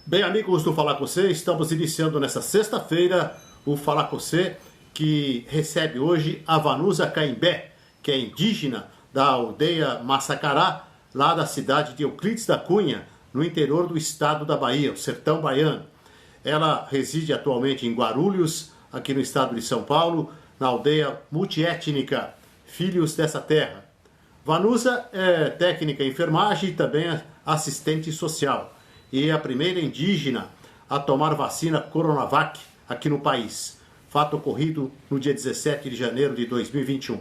Bem, amigos do Falar com Você, estamos iniciando nesta sexta-feira o Falar com Você, que recebe hoje a Vanusa Caimbé, que é indígena da aldeia Massacará, lá da cidade de Euclides da Cunha, no interior do estado da Bahia, o sertão baiano. Ela reside atualmente em Guarulhos, aqui no estado de São Paulo, na aldeia multiétnica Filhos dessa Terra. Vanusa é técnica em enfermagem e também assistente social. E é a primeira indígena a tomar vacina Coronavac aqui no país. Fato ocorrido no dia 17 de janeiro de 2021.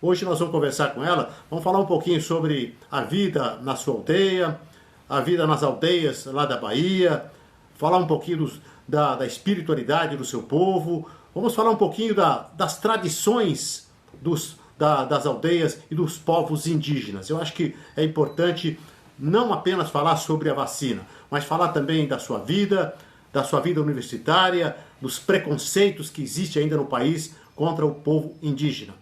Hoje nós vamos conversar com ela, vamos falar um pouquinho sobre a vida na sua aldeia, a vida nas aldeias lá da Bahia, falar um pouquinho da espiritualidade do seu povo, vamos falar um pouquinho das tradições das aldeias e dos povos indígenas. Eu acho que é importante não apenas falar sobre a vacina, mas falar também da sua vida universitária, dos preconceitos que existem ainda no país contra o povo indígena.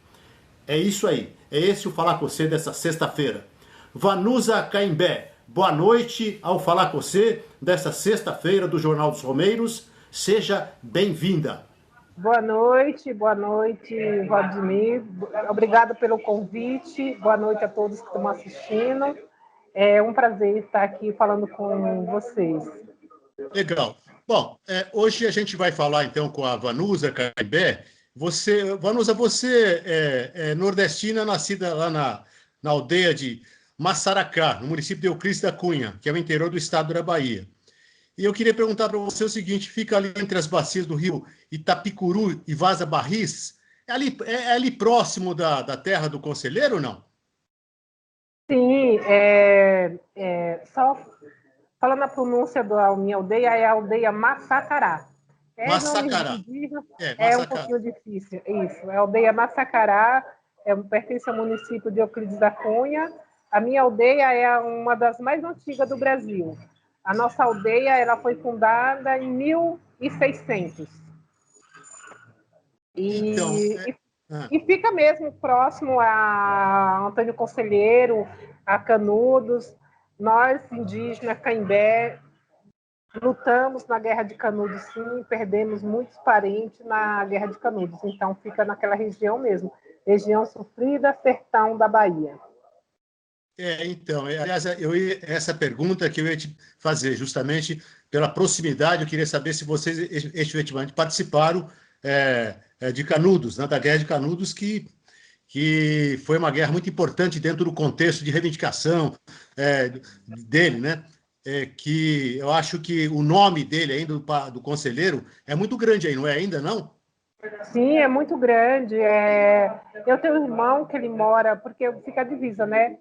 É isso aí, é esse o Falar com Você dessa sexta-feira. Vanusa Caimbé, boa noite ao Falar com Você dessa sexta-feira do Jornal dos Romeiros. Seja bem-vinda. Boa noite, Vladimir. Obrigada pelo convite. Boa noite a todos que estão assistindo. É um prazer estar aqui falando com vocês. Legal. Bom, hoje a gente vai falar então com a Vanusa Caimbé. Vanusa, você é nordestina, nascida lá na aldeia de Massaracá, no município de Euclides da Cunha, que é o interior do estado da Bahia. E eu queria perguntar para você o seguinte: fica ali entre as bacias do rio Itapicuru e Vaza Barris, é ali próximo da terra do Conselheiro ou não? Sim, só falando a pronúncia da minha aldeia, é a aldeia Massacará. Nome Massacará. indígena é um Massacará. pouquinho difícil. Isso, é a aldeia Massacará, pertence ao município de Euclides da Cunha. A minha aldeia é uma das mais antigas do Brasil. A nossa aldeia ela foi fundada em 1600. Então, E fica mesmo próximo a Antônio Conselheiro, a Canudos. Nós, indígenas, Caimbé, lutamos na Guerra de Canudos, sim, perdemos muitos parentes na Guerra de Canudos. Então, fica naquela região mesmo, região sofrida, sertão da Bahia. então, aliás, essa pergunta que eu ia te fazer, justamente pela proximidade, eu queria saber se vocês efetivamente participaram de Canudos, né, da Guerra de Canudos, que foi uma guerra muito importante dentro do contexto de reivindicação dele, né? Que eu acho que o nome dele ainda, do conselheiro, é muito grande aí, não é ainda, não? Sim, é muito grande. Eu tenho um irmão que ele mora, porque fica a divisa, né?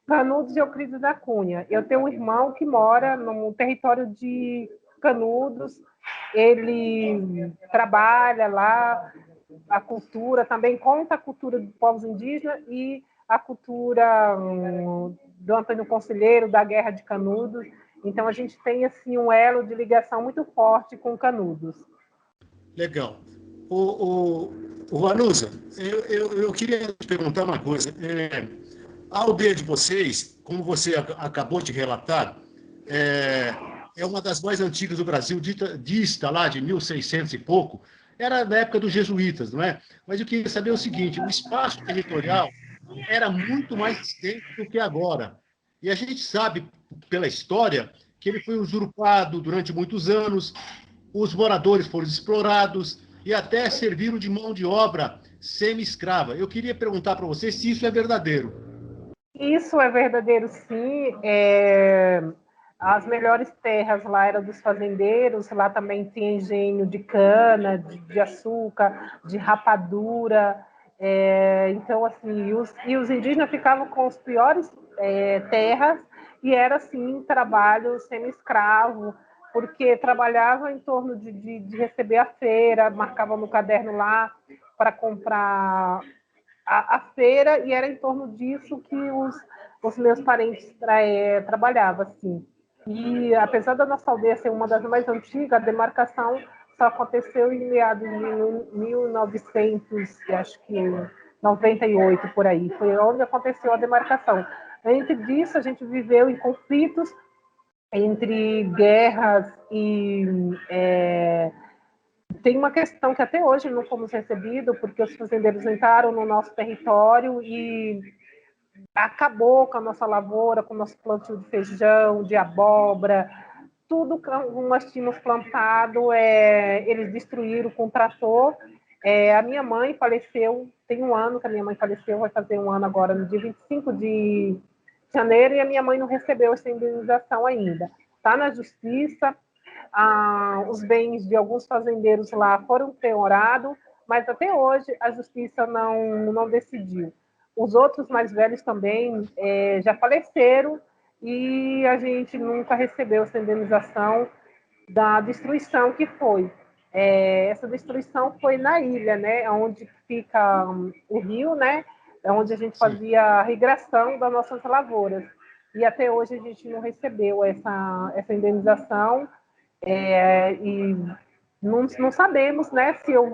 Canudos e Euclides da Cunha. Eu tenho um irmão que mora no território de Canudos, ele trabalha lá, a cultura, também conta a cultura dos povos indígenas e a cultura do Antônio Conselheiro, da Guerra de Canudos. Então, a gente tem assim, um elo de ligação muito forte com Canudos. Legal. O Vanusa, eu queria te perguntar uma coisa. A aldeia de vocês, como você acabou de relatar, é uma das mais antigas do Brasil, dista lá de 1600 e pouco, era da época dos jesuítas, não é? Mas eu queria saber o seguinte: o espaço territorial era muito mais extenso do que agora. E a gente sabe, pela história, que ele foi usurpado durante muitos anos, os moradores foram explorados e até serviram de mão de obra semi-escrava. Eu queria perguntar para você se isso é verdadeiro. Isso é verdadeiro, sim. As melhores terras lá eram dos fazendeiros, lá também tem engenho de cana, de açúcar, de rapadura. Então, assim, e os indígenas ficavam com as piores terras e era, assim, trabalho semi-escravo, porque trabalhavam em torno de receber a feira, marcavam no caderno lá para comprar a feira, e era em torno disso que os meus parentes trabalhavam, assim. E apesar da nossa aldeia ser uma das mais antigas, a demarcação só aconteceu em meados de 1900, acho que 98, por aí. Foi onde aconteceu a demarcação. Antes disso, a gente viveu em conflitos entre guerras e tem uma questão que até hoje não fomos recebidos, porque os fazendeiros entraram no nosso território e acabou com a nossa lavoura, com o nosso plantio de feijão, de abóbora, tudo que nós tínhamos plantado, eles destruíram com o trator. A minha mãe faleceu, tem um ano que a minha mãe faleceu, vai fazer um ano agora, no dia 25 de janeiro, e a minha mãe não recebeu essa indenização ainda. Está na justiça, os bens de alguns fazendeiros lá foram penhorados, mas até hoje a justiça não decidiu. Os outros mais velhos também já faleceram e a gente nunca recebeu essa indenização da destruição que foi. Essa destruição foi na ilha, né, onde fica o rio, né, onde a gente Sim. fazia a irrigação das nossas lavouras. E até hoje a gente não recebeu essa indenização e não sabemos, né, se eu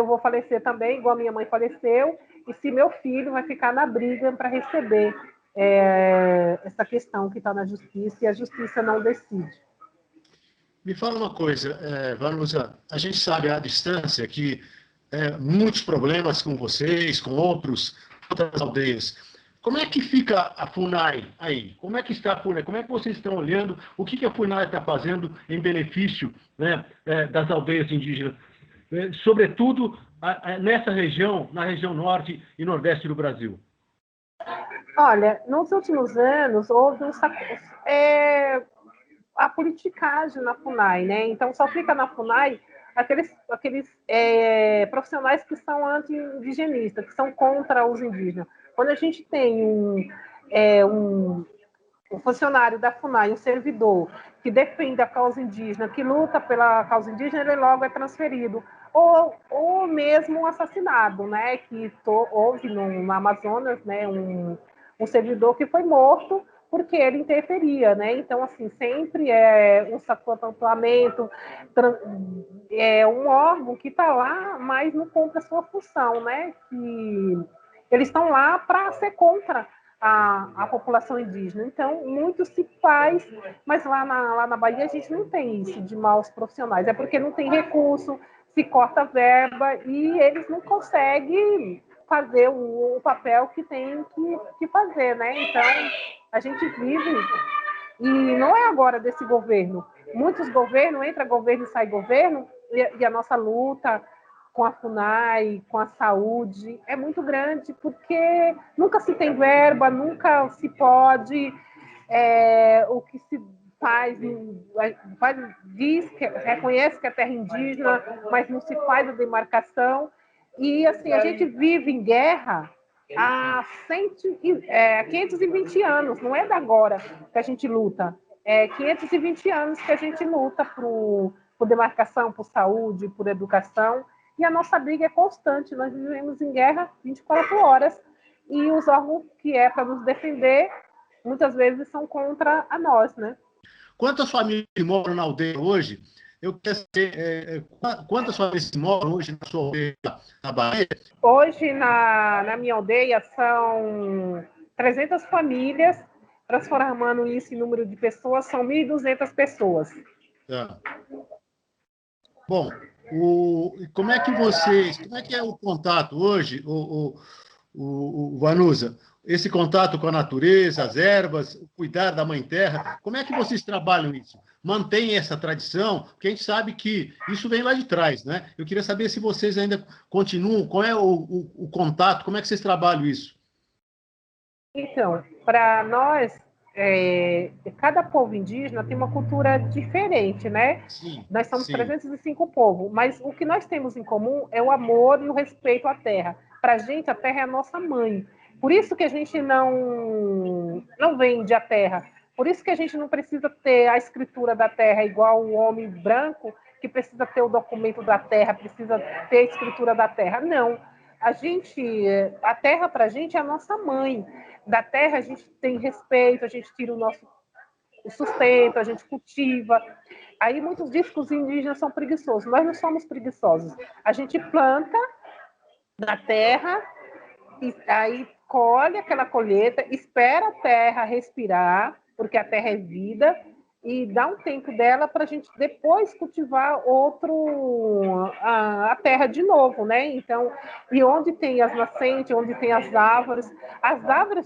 vou falecer também, igual a minha mãe faleceu, e se meu filho vai ficar na briga para receber essa questão que está na justiça e a justiça não decide. Me fala uma coisa, Vanusa, a gente sabe à distância que muitos problemas com vocês, com outras aldeias. Como é que fica a FUNAI aí? Como é que está a FUNAI? Como é que vocês estão olhando? O que a FUNAI está fazendo em benefício, né, das aldeias indígenas? Sobretudo nessa região, na região norte e nordeste do Brasil. Olha, nos últimos anos houve a politicagem na FUNAI, né? Então só fica na FUNAI aqueles profissionais que são anti-indigenistas, que são contra os indígenas. Quando a gente tem um funcionário da FUNAI, um servidor que defende a causa indígena, que luta pela causa indígena, ele logo é transferido. Ou mesmo assassinado, né? Que houve no Amazonas, né? Um servidor que foi morto porque ele interferia, né? Então, assim, sempre é um sacotamento, é um órgão que está lá, mas não cumpre a sua função, né? Que eles estão lá para ser contra a população indígena. Então, muito se faz, mas lá na Bahia a gente não tem isso de maus profissionais. É porque não tem recurso, se corta verba e eles não conseguem fazer o papel que tem que fazer, né? Então, a gente vive, e não é agora desse governo. Muitos governos, entra governo e sai governo, e a nossa luta com a FUNAI, com a saúde, é muito grande, porque nunca se tem verba, nunca se pode, o que se reconhece que é terra indígena, mas não se faz a demarcação, e assim, a gente vive em guerra há 520 anos, não é da agora que a gente luta, 520 anos que a gente luta por demarcação, por saúde, por educação, e a nossa briga é constante, nós vivemos em guerra 24 horas, e os órgãos que é para nos defender, muitas vezes são contra a nós, né? Quantas famílias moram na aldeia hoje? Eu quero saber quantas famílias moram hoje na sua aldeia, na Bahia? Hoje, na minha aldeia, são 300 famílias, transformando isso em número de pessoas, são 1.200 pessoas. Tá. Bom, como é que é o contato hoje, o Vanusa? Esse contato com a natureza, as ervas, cuidar da mãe terra, como é que vocês trabalham isso? Mantém essa tradição? Porque a gente sabe que isso vem lá de trás, né? Eu queria saber se vocês ainda continuam, qual é o contato, como é que vocês trabalham isso? Então, para nós, cada povo indígena tem uma cultura diferente, né? Sim, Nós somos sim. 305 povos, mas o que nós temos em comum é o amor e o respeito à terra. Para a gente, a terra é a nossa mãe. Por isso que a gente não vende a terra. Por isso que a gente não precisa ter a escritura da terra igual o homem branco, que precisa ter o documento da terra, precisa ter a escritura da terra. Não. A terra para a gente é a nossa mãe. Da terra a gente tem respeito, a gente tira o nosso sustento, a gente cultiva. Aí muitos dizem que os indígenas são preguiçosos. Nós não somos preguiçosos. A gente planta na terra, e aí colhe aquela colheita, espera a terra respirar, porque a terra é vida, e dá um tempo dela para a gente depois cultivar a terra de novo, né? Então, e onde tem as nascentes, onde tem as árvores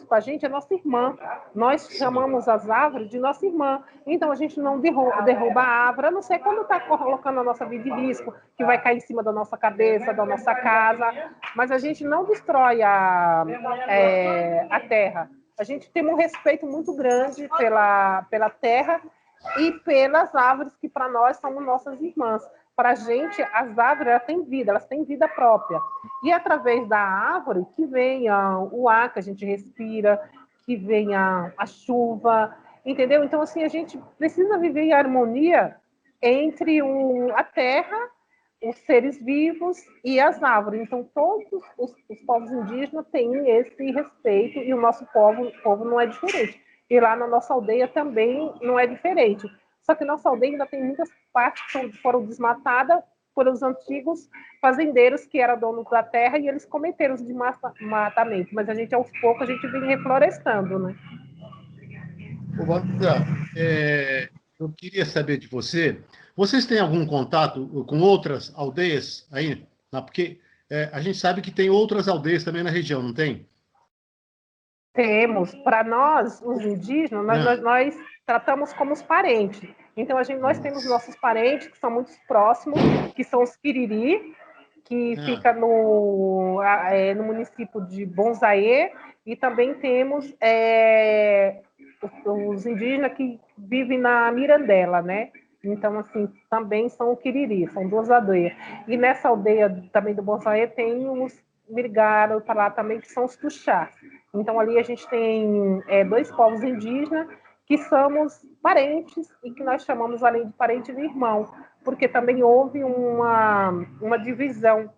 para a gente é nossa irmã. Nós chamamos as árvores de nossa irmã. Então, a gente não derruba a árvore, a não ser quando está colocando a nossa vida em risco, que vai cair em cima da nossa cabeça, da nossa casa, mas a gente não destrói a terra. A gente tem um respeito muito grande pela terra e pelas árvores que para nós são nossas irmãs. Para a gente, as árvores elas têm vida própria. E através da árvore que vem o ar que a gente respira, que vem a chuva, entendeu? Então, assim, a gente precisa viver em harmonia entre a terra, os seres vivos e as árvores. Então, todos os povos indígenas têm esse respeito e o nosso povo não é diferente. E lá na nossa aldeia também não é diferente. Só que nossa aldeia ainda tem muitas partes que foram desmatadas por os antigos fazendeiros que eram donos da terra e eles cometeram os desmatamento. Mas a gente, aos poucos, a gente vem reflorestando, né? Ô, Vanusa, eu queria saber de você, vocês têm algum contato com outras aldeias aí? Porque a gente sabe que tem outras aldeias também na região, não tem? Temos. Para nós, os indígenas, nós tratamos como os parentes. Então, nós temos nossos parentes, que são muito próximos, que são os Piriri, que fica no município de Bonzaê, e também temos os indígenas que vivem na Mirandela, né? Então, assim, também são o Quiriri, são duas aldeias. E nessa aldeia também do Bonzaê tem os Mirgaro para lá também, que são os Tuxás. Então, ali a gente tem dois povos indígenas que somos parentes e que nós chamamos, além de parente, de irmão, porque também houve uma divisão.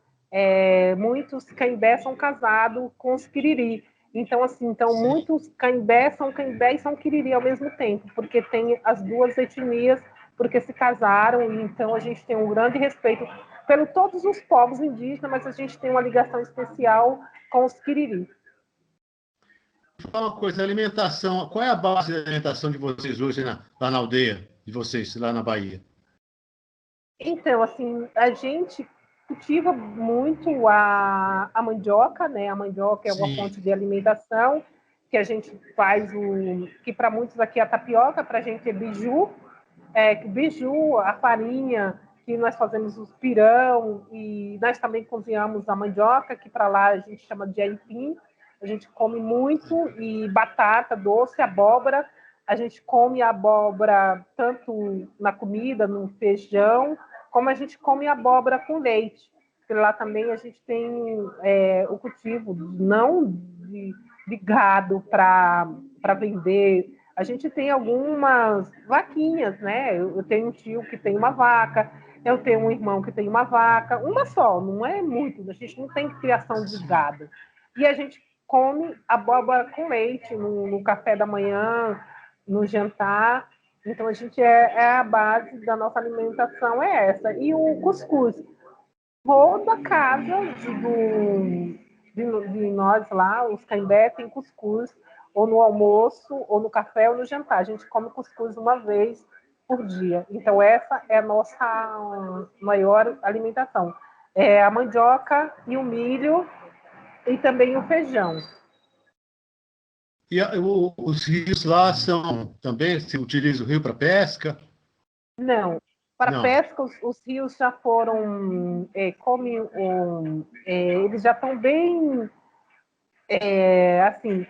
Muitos caimbés são casados com os Quiriri. Então, assim, muitos caimbés são caimbé e são Quiriri ao mesmo tempo, porque tem as duas etnias, porque se casaram, e então a gente tem um grande respeito pelo todos os povos indígenas, mas a gente tem uma ligação especial com os Quiriri. Fala uma coisa, alimentação, qual é a base da alimentação de vocês hoje lá na aldeia de vocês, lá na Bahia? Então, assim, a gente cultiva muito a mandioca, né? A mandioca é uma fonte de alimentação que a gente faz que para muitos aqui é a tapioca, para a gente é biju, biju, a farinha, que nós fazemos os pirão, e nós também cozinhamos a mandioca, que para lá a gente chama de aipim. A gente come muito, e batata doce, abóbora. A gente come abóbora tanto na comida, no feijão, como a gente come abóbora com leite. Porque lá também a gente tem o cultivo não de gado para vender. A gente tem algumas vaquinhas, né? Eu tenho um tio que tem uma vaca, eu tenho um irmão que tem uma vaca, uma só, não é muito, a gente não tem criação de gado. E a gente come abóbora com leite no café da manhã, no jantar. Então, a gente a base da nossa alimentação é essa. E o cuscuz. Toda casa de nós lá, os caimbé, tem cuscuz, ou no almoço, ou no café, ou no jantar. A gente come cuscuz uma vez por dia. Então, essa é a nossa maior alimentação. É a mandioca e o milho, e também o feijão. E os rios lá também, se utiliza o rio para pesca? Não. Para pesca, os rios já foram, eles já estão bem, assim,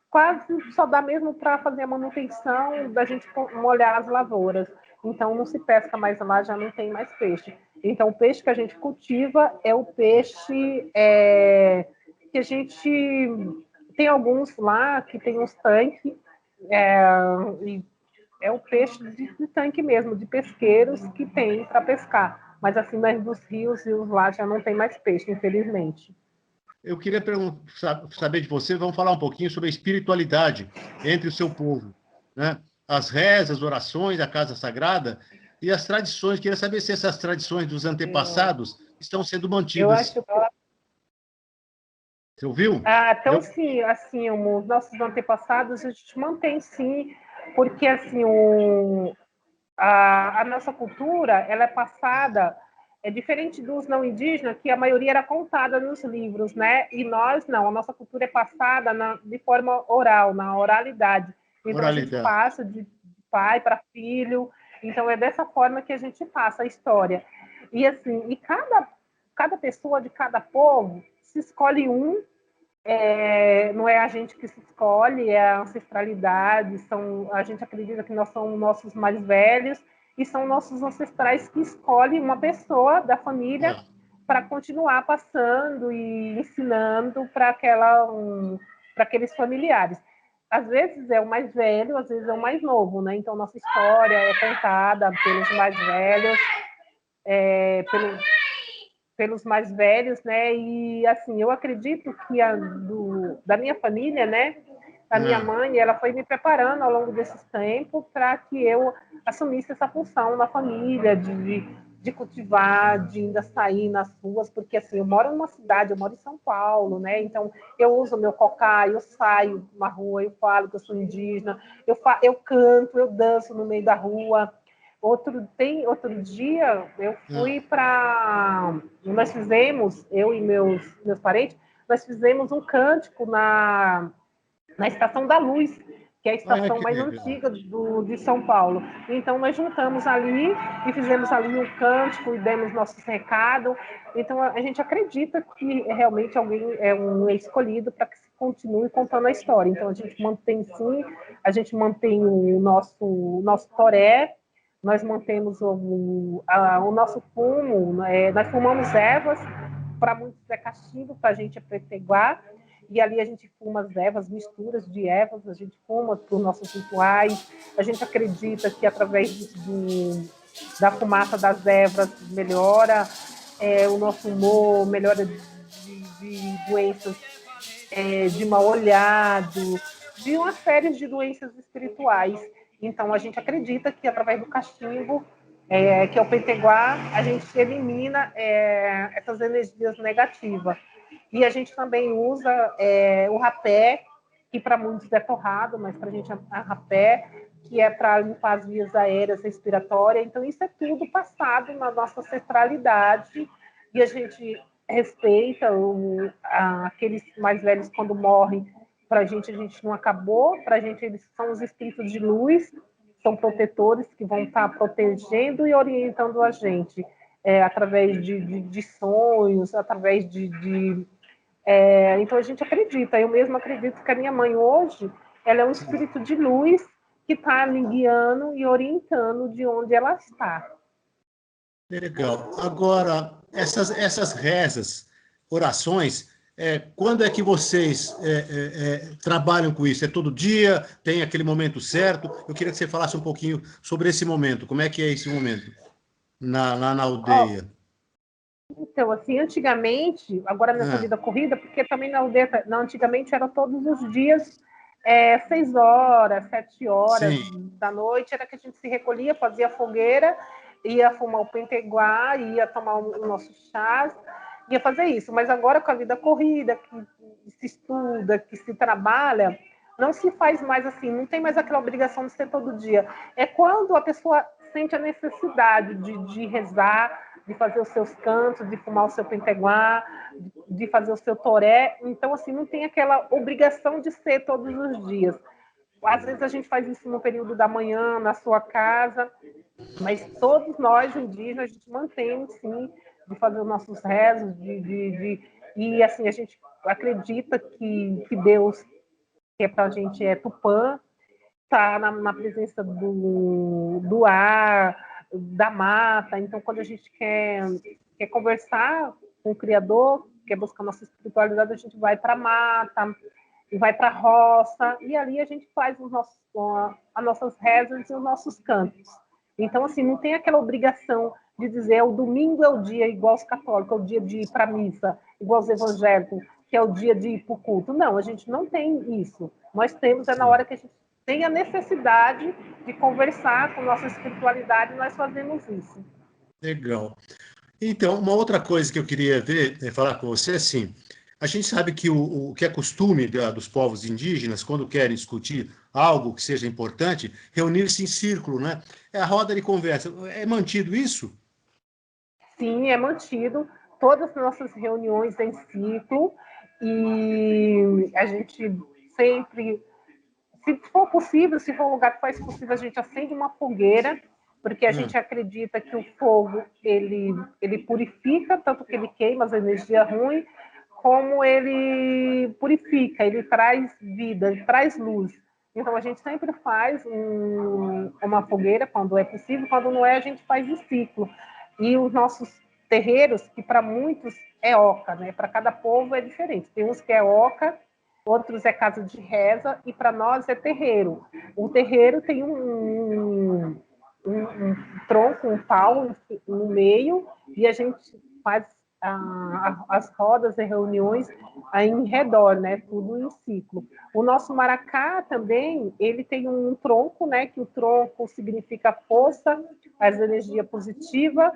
quase só dá mesmo para fazer a manutenção da gente molhar as lavouras. Então, não se pesca mais lá, já não tem mais peixe. Então, o peixe que a gente cultiva é o peixe que a gente... Tem alguns lá que tem uns tanques, e é o peixe de tanque mesmo, de pesqueiros que tem para pescar. Mas assim, mas dos rios lá já não tem mais peixe, infelizmente. Eu queria saber de você, vamos falar um pouquinho sobre a espiritualidade entre o seu povo, né? As rezas, orações, a casa sagrada e as tradições. Queria saber se essas tradições dos antepassados estão sendo mantidas. Eu acho que... Você ouviu? Então, sim, assim, os nossos antepassados, a gente mantém, sim, porque assim, a nossa cultura, ela é passada, é diferente dos não indígenas, que a maioria era contada nos livros, né? E nós não, a nossa cultura é passada de forma oral, na oralidade. Então a gente Oralidade. passa de pai para filho, então é dessa forma que a gente passa a história. E assim, cada pessoa de cada povo se escolhe não é a gente que se escolhe, é a ancestralidade, a gente acredita que nós somos nossos mais velhos e são nossos ancestrais que escolhem uma pessoa da família É. para continuar passando e ensinando para aqueles familiares. Às vezes é o mais velho, às vezes é o mais novo, né? Então nossa história é contada pelos mais velhos, pelos mais velhos, né? E assim, eu acredito que da minha família, né? A minha É. mãe, ela foi me preparando ao longo desses tempos para que eu assumisse essa função na família, de cultivar, de ainda sair nas ruas, porque assim, eu moro numa cidade, eu moro em São Paulo, né? Então, eu uso meu cocá, eu saio na rua, eu falo que eu sou indígena, eu canto, eu danço no meio da rua. Outro dia, eu É. fui para. Nós fizemos, eu e meus parentes, nós fizemos um cântico na Estação da Luz, que é a Olha estação que mais legal. antiga de São Paulo. Então, nós juntamos ali e fizemos ali um cântico e demos nossos recados. Então, a gente acredita que realmente alguém é um escolhido para que se continue contando a história. Então, a gente mantém, sim, a gente mantém o nosso toré, nós mantemos o nosso fumo, nós fumamos ervas, para muitos é cachimbo, para a gente é preteguar, e ali a gente fuma as ervas, misturas de ervas, a gente fuma para os nossos rituais, a gente acredita que através da fumaça das ervas melhora o nosso humor, melhora de doenças de mal olhado, de uma série de doenças espirituais. Então, a gente acredita que através do cachimbo, que é o penteguá, a gente elimina essas energias negativas. E a gente também usa o rapé, que para muitos é torrado, mas para a gente é rapé, que é para limpar as vias aéreas respiratórias. Então, isso é tudo passado na nossa ancestralidade e a gente respeita aqueles mais velhos quando morrem. Para a gente não acabou, para a gente eles são os espíritos de luz, são protetores que vão estar protegendo e orientando a gente através de sonhos, através então a gente acredita, eu mesma acredito que a minha mãe hoje, ela é um espírito de luz que está me guiando e orientando de onde ela está. Legal. Agora, essas rezas, orações, quando é que vocês trabalham com isso? É todo dia? Tem aquele momento certo? Eu queria que você falasse um pouquinho sobre esse momento. Como é que é esse momento lá na Oh, aldeia? então, assim, antigamente, agora nessa Ah, vida corrida, porque também na aldeia, antigamente era todos os dias, 6 horas, 7 horas sim. da noite, era que a gente se recolhia, fazia fogueira, ia fumar o penteguá, ia tomar o nosso chá, ia fazer isso. Mas agora com a vida corrida, que se estuda, que se trabalha, não se faz mais assim, não tem mais aquela obrigação de ser todo dia. É quando a pessoa sente a necessidade de rezar, de fazer os seus cantos, de fumar o seu penteguá, de fazer o seu toré. Então, assim, não tem aquela obrigação de ser todos os dias. Às vezes a gente faz isso no período da manhã, na sua casa, mas todos nós indígenas, a gente mantém, sim, de fazer os nossos rezos, e assim, a gente acredita que Deus, que é para a gente é Tupã, está na presença do ar, da mata. Então, quando a gente quer conversar com o Criador, quer buscar nossa espiritualidade, a gente vai para a mata, e vai para a roça, e ali a gente faz as nossas rezas e os nossos cantos. Então, assim, não tem aquela obrigação de dizer o domingo é o dia igual os católicos, é o dia de ir para a missa, igual os evangélicos, que é o dia de ir para o culto. Não, a gente não tem isso. Nós temos na Sim. hora que a gente tem a necessidade de conversar com nossa espiritualidade, nós fazemos isso. Legal. Então, uma outra coisa que eu queria ver, falar com você, assim, A gente sabe que o que é costume dos povos indígenas, quando querem discutir algo que seja importante, reunir-se em círculo, né? É a roda de conversa. É mantido isso? Sim, é mantido todas as nossas reuniões em ciclo e a gente sempre, se for possível, se for um lugar que faz possível, a gente acende uma fogueira, porque a gente acredita que o fogo ele purifica, tanto que ele queima as energias ruins, como ele purifica, ele traz vida, ele traz luz. Então a gente sempre faz uma fogueira quando é possível, quando não é, a gente faz em ciclo. E os nossos terreiros, que para muitos é oca, né? Para cada povo é diferente. Tem uns que é oca, outros é casa de reza, e para nós é terreiro. O terreiro tem um tronco, um pau no meio, e a gente faz as rodas e reuniões em redor, né? Tudo em ciclo. O nosso maracá também, ele tem um tronco, né? Que o tronco significa força, as energia positiva,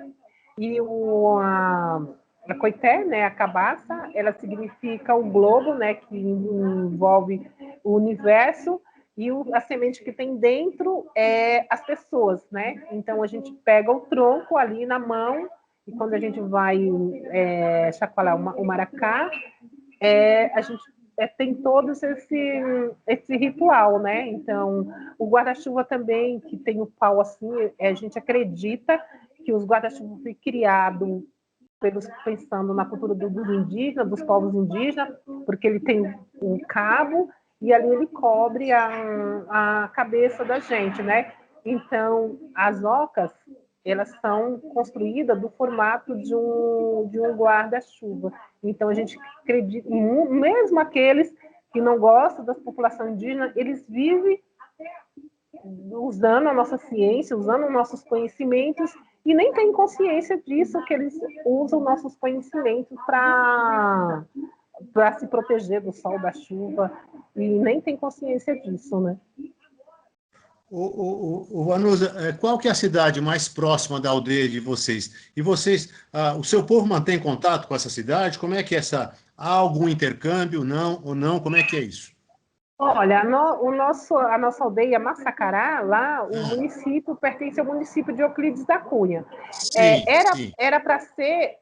e a coité, né, a cabaça, ela significa o globo, né, que envolve o universo, e a semente que tem dentro é as pessoas, né? Então a gente pega o tronco ali na mão e quando a gente vai chacoalhar o maracá, a gente tem todo esse ritual, né? Então, o guarda-chuva também, que tem o pau assim, a gente acredita que os guarda-chuva foi criado pensando na cultura dos indígenas, dos povos indígenas, porque ele tem um cabo e ali ele cobre a cabeça da gente, né? Então, as ocas, elas são construídas do formato de um guarda-chuva. Então, a gente acredita, mesmo aqueles que não gostam da população indígena, eles vivem usando a nossa ciência, usando nossos conhecimentos, e nem têm consciência disso, que eles usam nossos conhecimentos para se proteger do sol, da chuva, e nem tem consciência disso, né? Vanusa, qual que é a cidade mais próxima da aldeia de vocês? E vocês, o seu povo mantém contato com essa cidade? Como é que há algum intercâmbio, não ou não? Como é que é isso? Olha, a nossa aldeia Massacará, lá, o município pertence ao município de Euclides da Cunha. Sim, sim. Era para ser,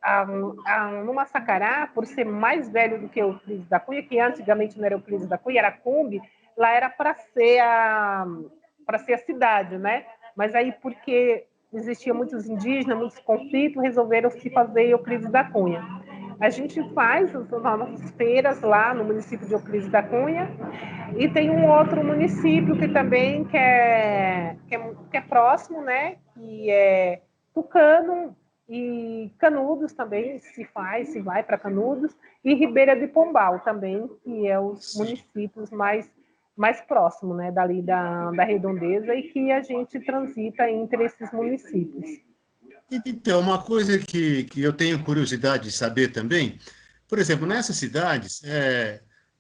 no Massacará, por ser mais velho do que Euclides da Cunha, que antigamente não era Euclides da Cunha, era Cumbe, lá era para ser a cidade, né? Mas aí, porque existia muitos indígenas, muitos conflitos, resolveram se fazer Euclides da Cunha. A gente faz as nossas feiras lá no município de Euclides da Cunha, e tem um outro município que também que é próximo, né? Que é Tucano e Canudos também se vai para Canudos, e Ribeira de Pombal também, que é os Sim. municípios mais próximos, né? Dali da redondeza, e que a gente transita entre esses municípios. Então, uma coisa que eu tenho curiosidade de saber também, por exemplo, nessas cidades,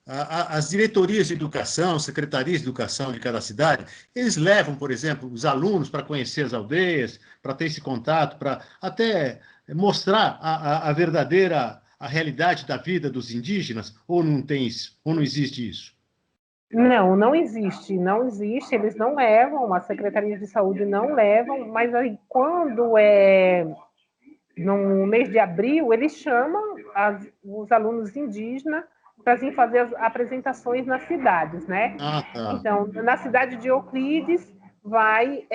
as diretorias de educação, secretarias de educação de cada cidade, eles levam, por exemplo, os alunos para conhecer as aldeias, para ter esse contato, para até mostrar a verdadeira, a realidade da vida dos indígenas, ou não tem isso, ou não existe isso? Não, não existe, não existe, eles não levam, a Secretaria de Saúde não levam, mas aí quando no mês de abril, eles chamam os alunos indígenas para vir fazer as apresentações nas cidades, né? Ah, tá. Então, na cidade de Euclides, vai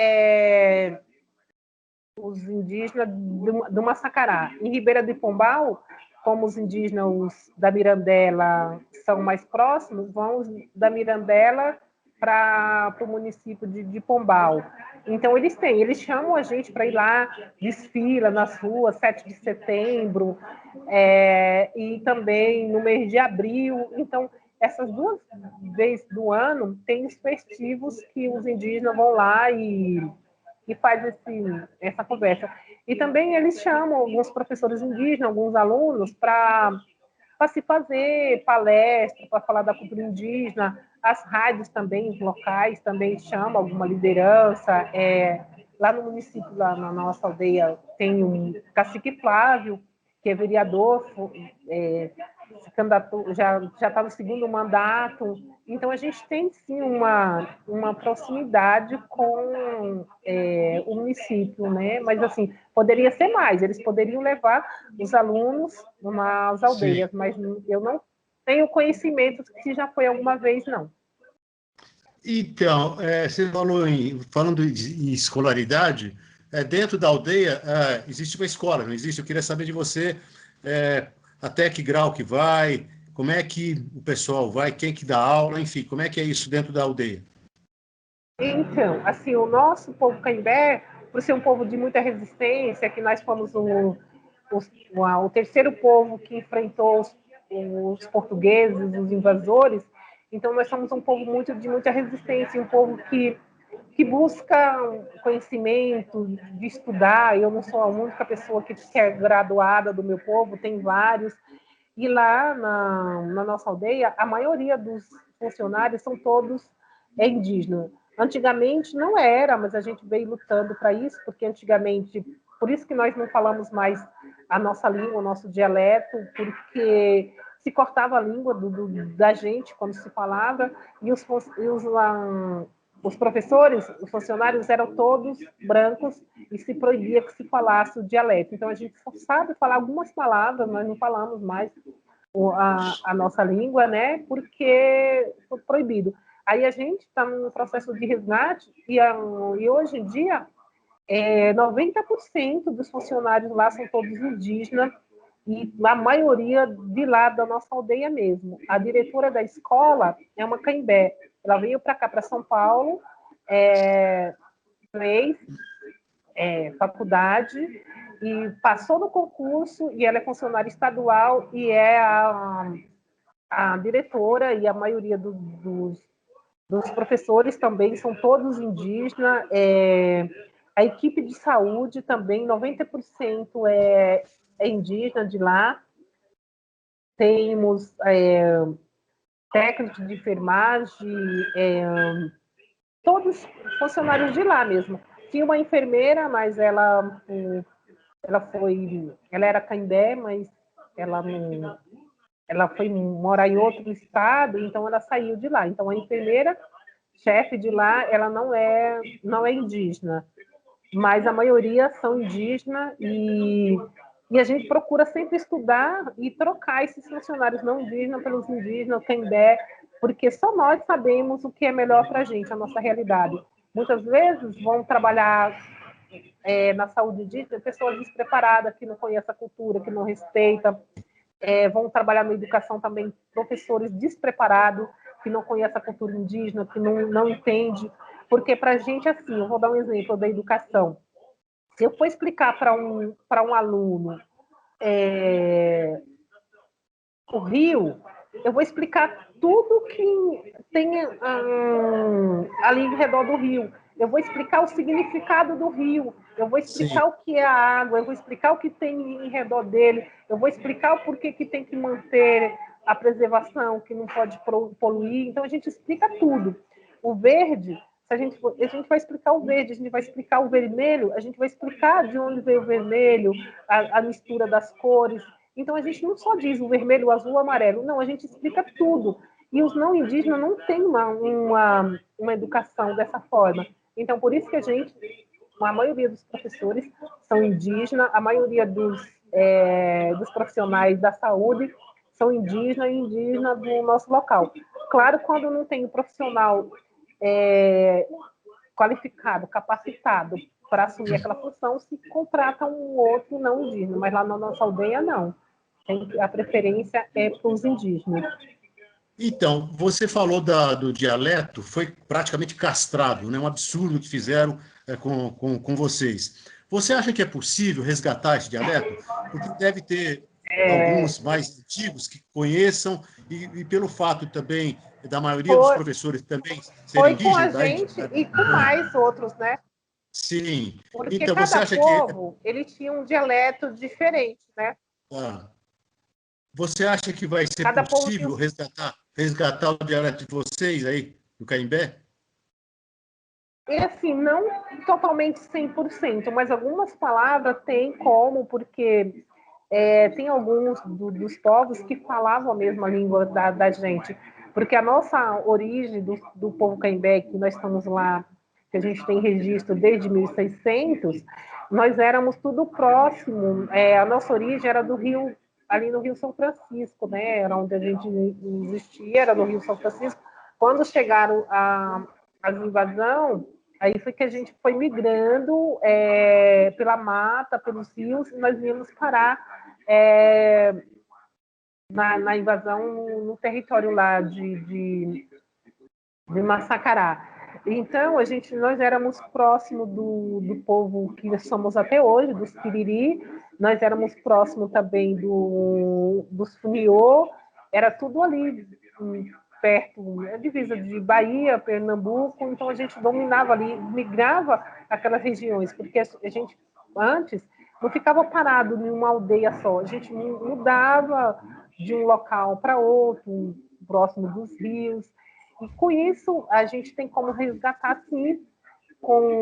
os indígenas do Massacará. Em Ribeira de Pombal, como os indígenas da Mirandela são mais próximos, vão da Mirandela para o município de Pombal. Então, eles chamam a gente para ir lá, desfila nas ruas, 7 de setembro, e também no mês de abril. Então, essas duas vezes do ano, tem os festivos que os indígenas vão lá e faz essa conversa. E também eles chamam alguns professores indígenas, alguns alunos, para se fazer palestra, para falar da cultura indígena. As rádios também, locais, também chamam alguma liderança. Lá no município, lá na nossa aldeia, tem um cacique Flávio, que é vereador, já está no segundo mandato, então a gente tem sim uma proximidade com o município, né? Mas assim, poderia ser mais, eles poderiam levar os alunos nas aldeias, Sim. mas eu não tenho conhecimento se já foi alguma vez, não. Então, você falou falando em escolaridade, dentro da aldeia existe uma escola, não existe? Eu queria saber de você é, até que grau que vai, como é que o pessoal vai, quem que dá aula, enfim, como é que é isso dentro da aldeia? Então, assim, o nosso povo caimbé, por ser um povo de muita resistência, que nós fomos o terceiro povo que enfrentou os portugueses, os invasores, então nós somos um povo de muita resistência, um povo que busca conhecimento, de estudar. Eu não sou a única pessoa que é graduada do meu povo, tem vários. E lá na nossa aldeia, a maioria dos funcionários são todos indígenas. Antigamente não era, mas a gente veio lutando para isso, porque antigamente, por isso que nós não falamos mais a nossa língua, o nosso dialeto, porque se cortava a língua da gente quando se falava, e os professores, os funcionários eram todos brancos e se proibia que se falasse o dialeto. Então a gente só sabe falar algumas palavras, nós não falamos mais a nossa língua, né? Porque foi proibido. Aí a gente está num processo de resgate e hoje em dia 90% dos funcionários lá são todos indígenas e a maioria de lá da nossa aldeia mesmo. A diretora da escola é uma caimbé. Ela veio para cá, para São Paulo, fez faculdade e passou no concurso e ela é funcionária estadual e é a diretora e a maioria dos professores também são todos indígenas. A equipe de saúde também, 90% é indígena de lá. Temos técnicos de enfermagem, todos funcionários de lá mesmo. Tinha uma enfermeira, mas ela era caimbé, mas ela não, ela foi morar em outro estado, então ela saiu de lá. Então a enfermeira chefe de lá, ela não é indígena, mas a maioria são indígenas e a gente procura sempre estudar e trocar esses funcionários não indígenas pelos indígenas, Cambé, porque só nós sabemos o que é melhor para a gente, a nossa realidade. Muitas vezes vão trabalhar na saúde indígena pessoas despreparadas, que não conhecem a cultura, que não respeitam, vão trabalhar na educação também professores despreparados, que não conhecem a cultura indígena, que não entende. Porque para a gente, assim, eu vou dar um exemplo da educação. Se eu for explicar para um aluno o rio, eu vou explicar tudo que tem ali em redor do rio. Eu vou explicar o significado do rio, eu vou explicar Sim. o que é a água, eu vou explicar o que tem em redor dele, eu vou explicar o porquê que tem que manter a preservação, que não pode poluir. Então, a gente explica tudo. O verde, a gente vai explicar o verde, a gente vai explicar o vermelho, a gente vai explicar de onde veio o vermelho, a mistura das cores. Então, a gente não só diz o vermelho, o azul, o amarelo, não, a gente explica tudo. E os não indígenas não têm uma educação dessa forma. Então, por isso que a maioria dos professores são indígenas, a maioria dos profissionais da saúde são indígenas e indígenas do nosso local. Claro, quando não tem um profissional qualificado, capacitado para assumir aquela função, se contrata um outro não indígena, mas lá na nossa aldeia, não. A preferência é para os indígenas. Então, você falou do dialeto, foi praticamente castrado, né? Um absurdo que fizeram com vocês. Você acha que é possível resgatar esse dialeto? Porque deve ter alguns mais antigos que conheçam, e pelo fato também da maioria dos Foi, professores também serem foi com a indígenas, gente e com mais outros, né? sim. Porque Então, você cada acha que povo, ele tinha um dialeto diferente, né? ah, você acha que vai ser Cada povo tinha possível resgatar o dialeto de vocês aí, do Caimbé? E assim, não totalmente 100%, mas algumas palavras tem como, porque tem alguns dos povos que falavam a mesma língua da gente, porque a nossa origem do povo Caimbé, que nós estamos lá, que a gente tem registro desde 1600, nós éramos tudo próximo, a nossa origem era do rio, ali no Rio São Francisco, né? Era onde a gente existia, era no Rio São Francisco. Quando chegaram as invasões, aí foi que a gente foi migrando pela mata, pelos rios, e nós viemos parar na invasão no território lá de Massacará. Então, nós éramos próximo do povo que somos até hoje, dos Piriri, nós éramos próximo também dos Funiô, era tudo ali perto, a divisa de Bahia, Pernambuco, então a gente dominava ali, migrava aquelas regiões, porque a gente antes não ficava parado em uma aldeia só, a gente mudava de um local para outro, próximo dos rios, e com isso a gente tem como resgatar, sim,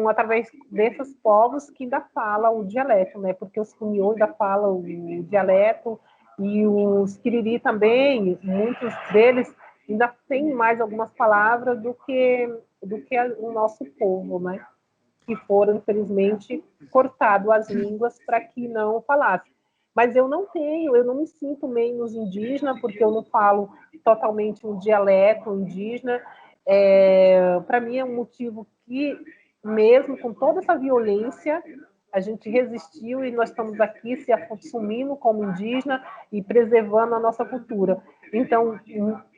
através desses povos que ainda falam o dialeto, né? Porque os Funiô ainda falam o dialeto, e os Quiriri também, muitos deles ainda têm mais algumas palavras do que o nosso povo, né? Que foram, infelizmente, cortado as línguas para que não falasse. Mas eu não me sinto menos indígena, porque eu não falo totalmente um dialeto indígena. Para mim é um motivo que, mesmo com toda essa violência, a gente resistiu e nós estamos aqui se assumindo como indígena e preservando a nossa cultura. Então,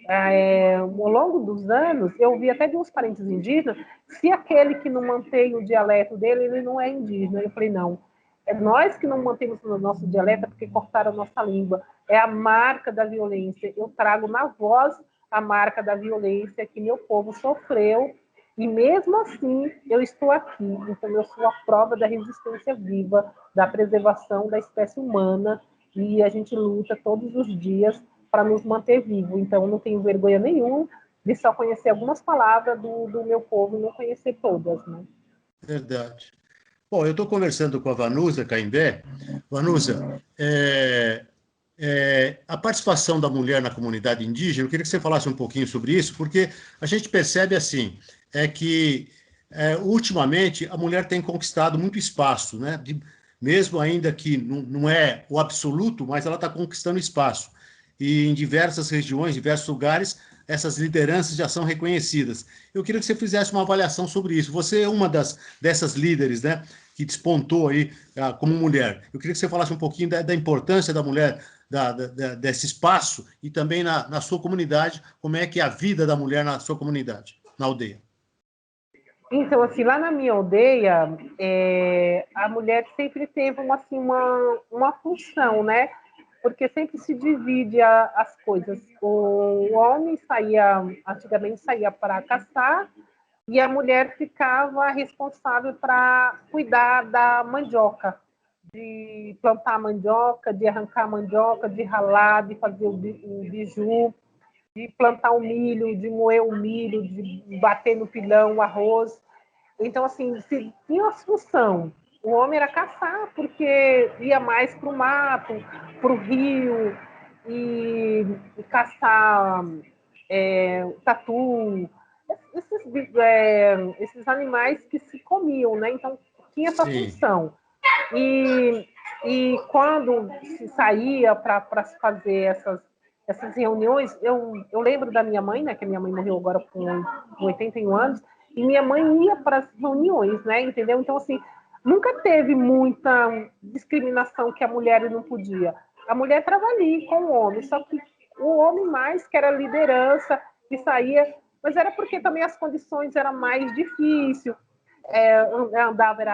ao longo dos anos, eu ouvi até de uns parentes indígenas, se aquele que não mantém o dialeto dele, ele não é indígena. Eu falei, não, é nós que não mantemos o nosso dialeto porque cortaram a nossa língua. É a marca da violência. Eu trago na voz a marca da violência que meu povo sofreu e mesmo assim eu estou aqui. Então eu sou a prova da resistência viva, da preservação da espécie humana e a gente luta todos os dias para nos manter vivos. Então eu não tenho vergonha nenhuma de só conhecer algumas palavras do meu povo e não conhecer todas, né? Verdade. Bom, eu estou conversando com a Vanusa Caimbé. Vanusa, a participação da mulher na comunidade indígena, eu queria que você falasse um pouquinho sobre isso, porque a gente percebe assim, que ultimamente a mulher tem conquistado muito espaço, né? Mesmo ainda que não é o absoluto, mas ela está conquistando espaço. E em diversas regiões, diversos lugares, essas lideranças já são reconhecidas. Eu queria que você fizesse uma avaliação sobre isso. Você é uma dessas líderes, né, que despontou aí como mulher. Eu queria que você falasse um pouquinho da importância da mulher, desse espaço e também na sua comunidade, como é que é a vida da mulher na sua comunidade, na aldeia. Então, assim, lá na minha aldeia, a mulher sempre teve uma função, né? Porque sempre se divide as coisas. O homem antigamente saía para caçar, e a mulher ficava responsável para cuidar da mandioca, de plantar mandioca, de arrancar mandioca, de ralar, de fazer o biju, de plantar o milho, de moer o milho, de bater no pilão o arroz. Então, assim, se tinha uma função. O homem era caçar, porque ia mais para o mato, para o rio, e caçar tatu, esses animais que se comiam, né? Então, tinha essa Sim. função. E quando se saía para se fazer essas reuniões, eu lembro da minha mãe, né? Que minha mãe morreu agora com 81 anos, e minha mãe ia para as reuniões, né? Entendeu? Então, assim, nunca teve muita discriminação que a mulher não podia. A mulher estava ali com o homem, só que o homem mais que era liderança, que saía, mas era porque também as condições eram mais difíceis, andava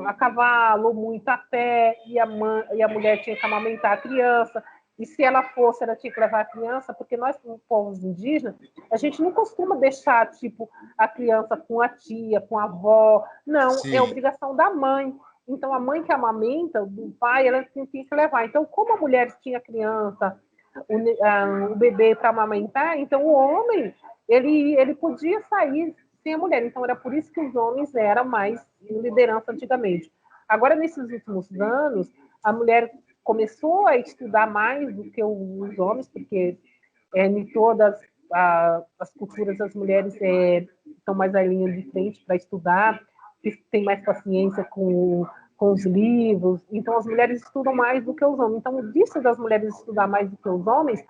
a cavalo, muito a pé, e a mulher tinha que amamentar a criança, e se ela fosse, ela tinha que levar a criança, porque nós, como povos indígenas, a gente não costuma deixar, tipo, a criança com a tia, com a avó, não, é Sim. obrigação da mãe. Então, a mãe que amamenta, do pai, ela tinha que levar. Então, como a mulher tinha criança, o bebê para amamentar, então o homem, ele podia sair sem a mulher. Então, era por isso que os homens eram mais em liderança antigamente. Agora, nesses últimos anos, a mulher começou a estudar mais do que os homens, porque em todas as culturas as mulheres estão mais à linha de frente para estudar, têm mais paciência com os livros, então as mulheres estudam mais do que os homens. Então, disso das mulheres estudar mais do que os homens,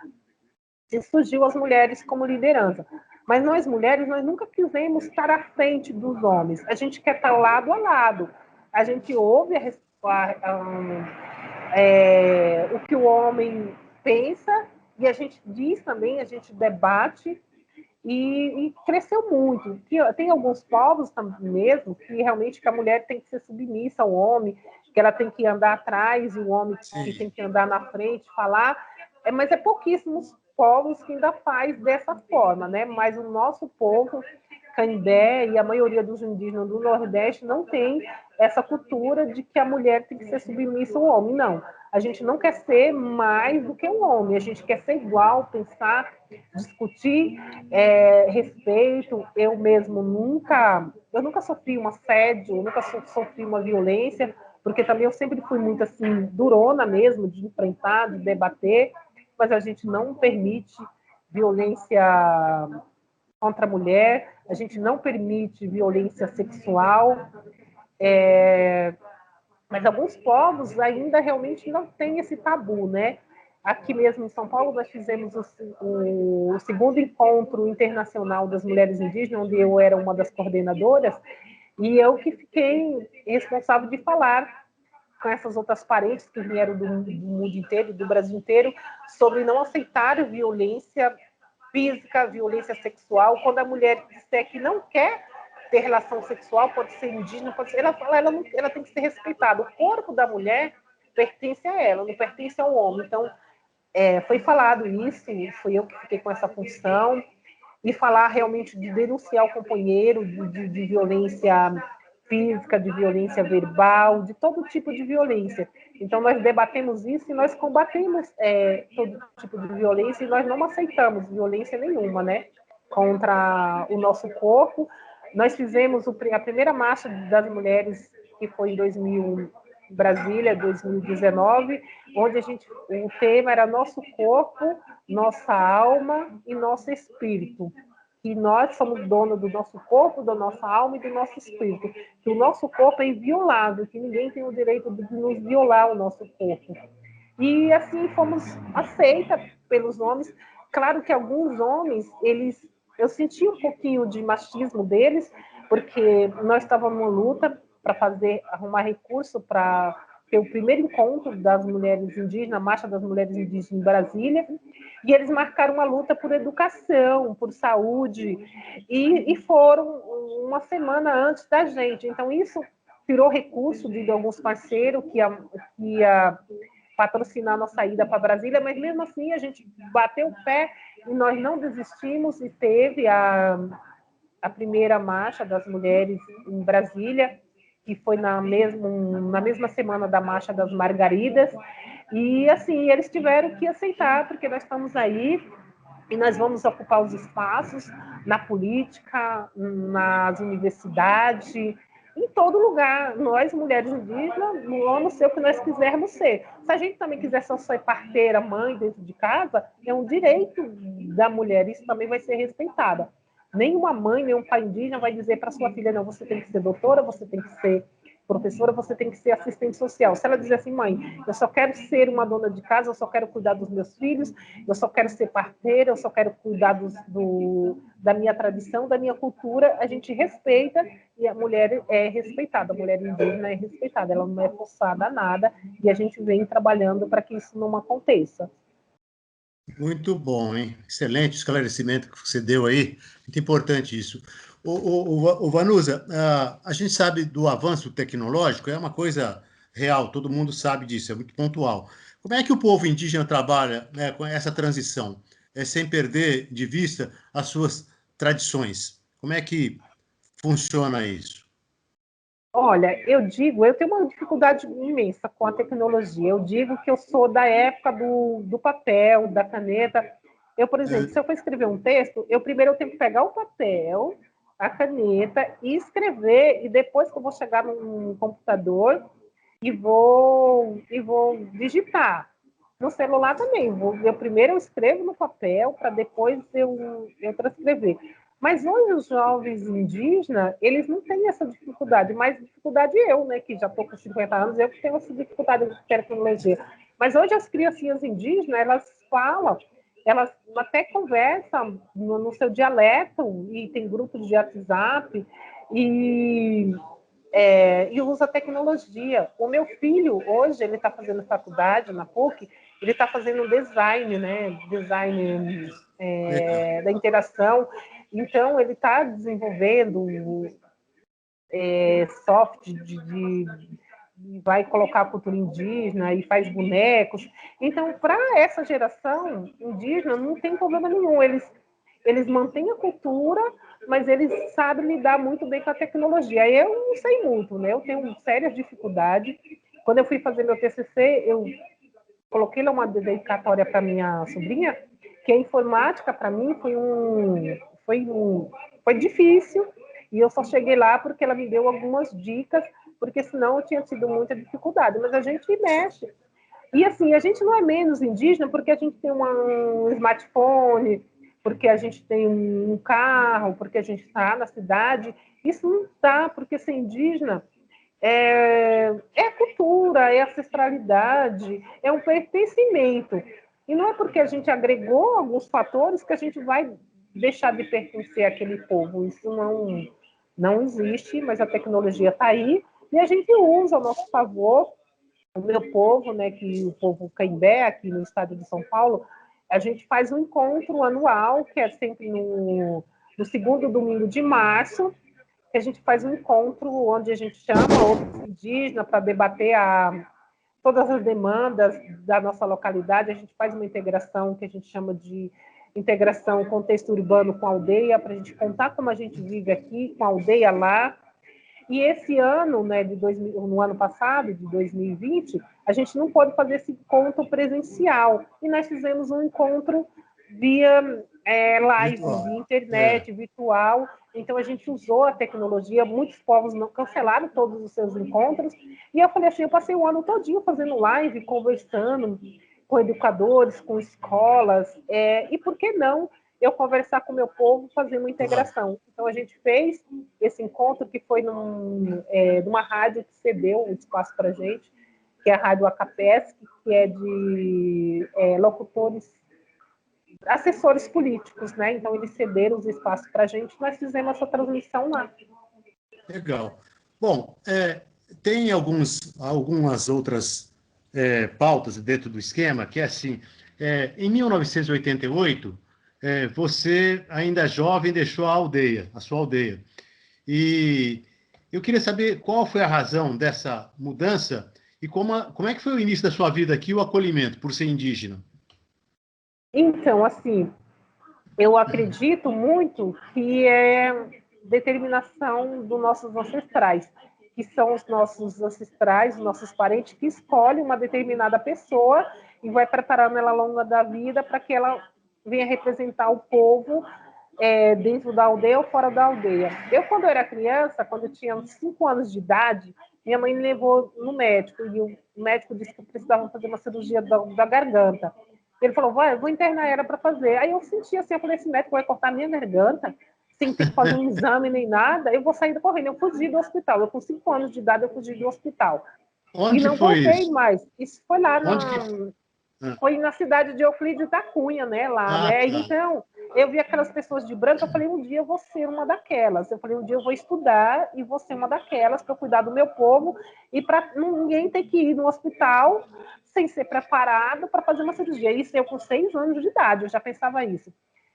surgiu as mulheres como liderança. Mas nós, mulheres, nós nunca quisemos estar à frente dos homens. A gente quer estar lado a lado. A gente ouve o que o homem pensa e a gente diz também, a gente debate e cresceu muito. Tem alguns povos mesmo que realmente que a mulher tem que ser submissa ao homem, que ela tem que andar atrás e o homem que tem que andar na frente, falar. Mas é pouquíssimos povos que ainda faz dessa forma, né? Mas o nosso povo, Canindé e a maioria dos indígenas do Nordeste não tem essa cultura de que a mulher tem que ser submissa ao homem, não. A gente não quer ser mais do que um homem, a gente quer ser igual, pensar, discutir, respeito. Eu nunca sofri um assédio, eu nunca sofri uma violência, porque também eu sempre fui muito assim, durona mesmo, de enfrentar, de debater, mas a gente não permite violência contra a mulher, a gente não permite violência sexual, mas alguns povos ainda realmente não têm esse tabu, né? Aqui mesmo em São Paulo nós fizemos o segundo encontro internacional das mulheres indígenas, onde eu era uma das coordenadoras, e eu que fiquei responsável de falar com essas outras parentes que vieram do mundo inteiro, do Brasil inteiro, sobre não aceitar violência física, violência sexual. Quando a mulher disser que não quer ter relação sexual, pode ser indígena, pode ser, ela tem que ser respeitada. O corpo da mulher pertence a ela, não pertence ao homem. Então, foi falado isso, fui eu que fiquei com essa função, e falar realmente de denunciar o companheiro de violência física, de violência verbal, de todo tipo de violência. Então, nós debatemos isso e nós combatemos todo tipo de violência e nós não aceitamos violência nenhuma, né, contra o nosso corpo. Nós fizemos a primeira marcha das mulheres, que foi em 2000, Brasília, 2019, onde o tema era nosso corpo, nossa alma e nosso espírito. Que nós somos donos do nosso corpo, da nossa alma e do nosso espírito. Que o nosso corpo é inviolável, que ninguém tem o direito de nos violar o nosso corpo. E assim fomos aceitas pelos homens. Claro que alguns homens, eu senti um pouquinho de machismo deles, porque nós estávamos numa luta para arrumar recurso para ter o primeiro encontro das mulheres indígenas, a Marcha das Mulheres Indígenas em Brasília, e eles marcaram uma luta por educação, por saúde, e foram uma semana antes da gente. Então, isso tirou recurso de alguns parceiros que ia patrocinar a nossa ida para Brasília, mas mesmo assim a gente bateu o pé e nós não desistimos e teve a primeira marcha das mulheres em Brasília, que foi na mesma semana da Marcha das Margaridas, e assim, eles tiveram que aceitar, porque nós estamos aí e nós vamos ocupar os espaços na política, nas universidades, em todo lugar. Nós, mulheres indígenas, vamos ser o que nós quisermos ser. Se a gente também quiser só ser parteira, mãe dentro de casa, é um direito da mulher, isso também vai ser respeitado. Nenhuma mãe, nenhum pai indígena vai dizer para sua filha, não, você tem que ser doutora, você tem que ser professora, você tem que ser assistente social. Se ela dizer assim, mãe, eu só quero ser uma dona de casa, eu só quero cuidar dos meus filhos, eu só quero ser parteira, eu só quero cuidar da minha tradição, da minha cultura, a gente respeita e a mulher é respeitada, a mulher indígena é respeitada, ela não é forçada a nada e a gente vem trabalhando para que isso não aconteça. Muito bom, hein? Excelente esclarecimento que você deu aí. Muito importante isso. O Vanusa, a gente sabe do avanço tecnológico, é uma coisa real, todo mundo sabe disso, é muito pontual. Como é que o povo indígena trabalha, né, com essa transição, sem perder de vista as suas tradições? Como é que funciona isso? Olha, eu tenho uma dificuldade imensa com a tecnologia. Eu digo que eu sou da época do papel, da caneta. Eu, por exemplo, se eu for escrever um texto, primeiro eu tenho que pegar o papel, a caneta e escrever, e depois que eu vou chegar num computador, e vou digitar. No celular também. Primeiro eu escrevo no papel para depois eu transcrever. Mas hoje os jovens indígenas, eles não têm essa dificuldade, mais dificuldade eu, né, que já estou com 50 anos, eu que tenho essa dificuldade de tecnologia. Mas hoje as criancinhas indígenas, elas falam, elas até conversam no seu dialeto, e tem grupos de WhatsApp, e usa tecnologia. O meu filho, hoje, ele está fazendo faculdade na PUC, ele está fazendo design, né? Design Legal. da interação. Então, ele está desenvolvendo soft vai colocar a cultura indígena e faz bonecos. Então, para essa geração indígena, não tem problema nenhum. Eles mantêm a cultura, mas eles sabem lidar muito bem com a tecnologia. Eu não sei muito, né? Eu tenho sérias dificuldades. Quando eu fui fazer meu TCC, eu coloquei lá uma dedicatória para minha sobrinha, que a informática para mim foi difícil, e eu só cheguei lá porque ela me deu algumas dicas, porque senão eu tinha tido muita dificuldade. Mas a gente mexe. E assim, a gente não é menos indígena porque a gente tem um smartphone, porque a gente tem um carro, porque a gente está na cidade. Isso não está, porque ser indígena é cultura, é ancestralidade, é um pertencimento. E não é porque a gente agregou alguns fatores que a gente vai deixar de pertencer àquele povo. Isso não existe, mas a tecnologia está aí e a gente usa ao nosso favor. O meu povo, né, que o povo Caimbé, aqui no estado de São Paulo, a gente faz um encontro anual, que é sempre no segundo domingo de março, que a gente faz um encontro onde a gente chama outros indígenas para debater todas as demandas da nossa localidade. A gente faz uma integração que a gente chama de integração contexto urbano com a aldeia, para a gente contar como a gente vive aqui, com a aldeia lá. E esse ano, né, no ano passado, de 2020, a gente não pôde fazer esse encontro presencial. E nós fizemos um encontro via live, Virtual. via internet, virtual. Então, a gente usou a tecnologia. Muitos povos não cancelaram todos os seus encontros. E eu falei assim, eu passei o ano todinho fazendo live, conversando com educadores, com escolas. E por que não eu conversar com o meu povo, fazer uma Claro. integração? Então, a gente fez esse encontro que foi numa rádio que cedeu o espaço para a gente, que é a Rádio Acapesc, que é de locutores, assessores políticos, né? Então, eles cederam os espaços para a gente e nós fizemos essa transmissão lá. Legal. Bom, tem algumas outras pautas dentro do esquema, que é assim, em 1988, você, ainda jovem, deixou a aldeia, a sua aldeia. E eu queria saber qual foi a razão dessa mudança e como é que foi o início da sua vida aqui, o acolhimento, por ser indígena. Então, assim, eu acredito muito que é determinação dos nossos ancestrais, que são os nossos ancestrais, os nossos parentes, que escolhem uma determinada pessoa e vai preparando ela ao longo da vida para que ela venha representar o povo dentro da aldeia ou fora da aldeia. Eu, quando eu era criança, quando eu tinha uns 5 anos de idade, minha mãe me levou no médico e o médico disse que eu precisava fazer uma cirurgia da garganta. Ele falou, vai, eu vou internar ela para fazer. Aí eu senti assim, eu falei, esse médico vai cortar minha garganta sem ter que fazer um exame nem nada, eu vou sair correndo. Eu fugi do hospital. Eu, com 5 anos de idade, eu fugi do hospital. E Onde que não foi voltei isso? mais. Isso foi lá Onde que... foi na cidade de Euclides da Cunha, né, lá, né? Tá. Então, eu vi aquelas pessoas de branco, eu falei, um dia eu vou ser uma daquelas. Eu falei, um dia eu vou estudar e vou ser uma daquelas para cuidar do meu povo e para ninguém ter que ir no hospital sem ser preparado para fazer uma cirurgia. Isso eu com 6 anos de idade, eu já pensava isso.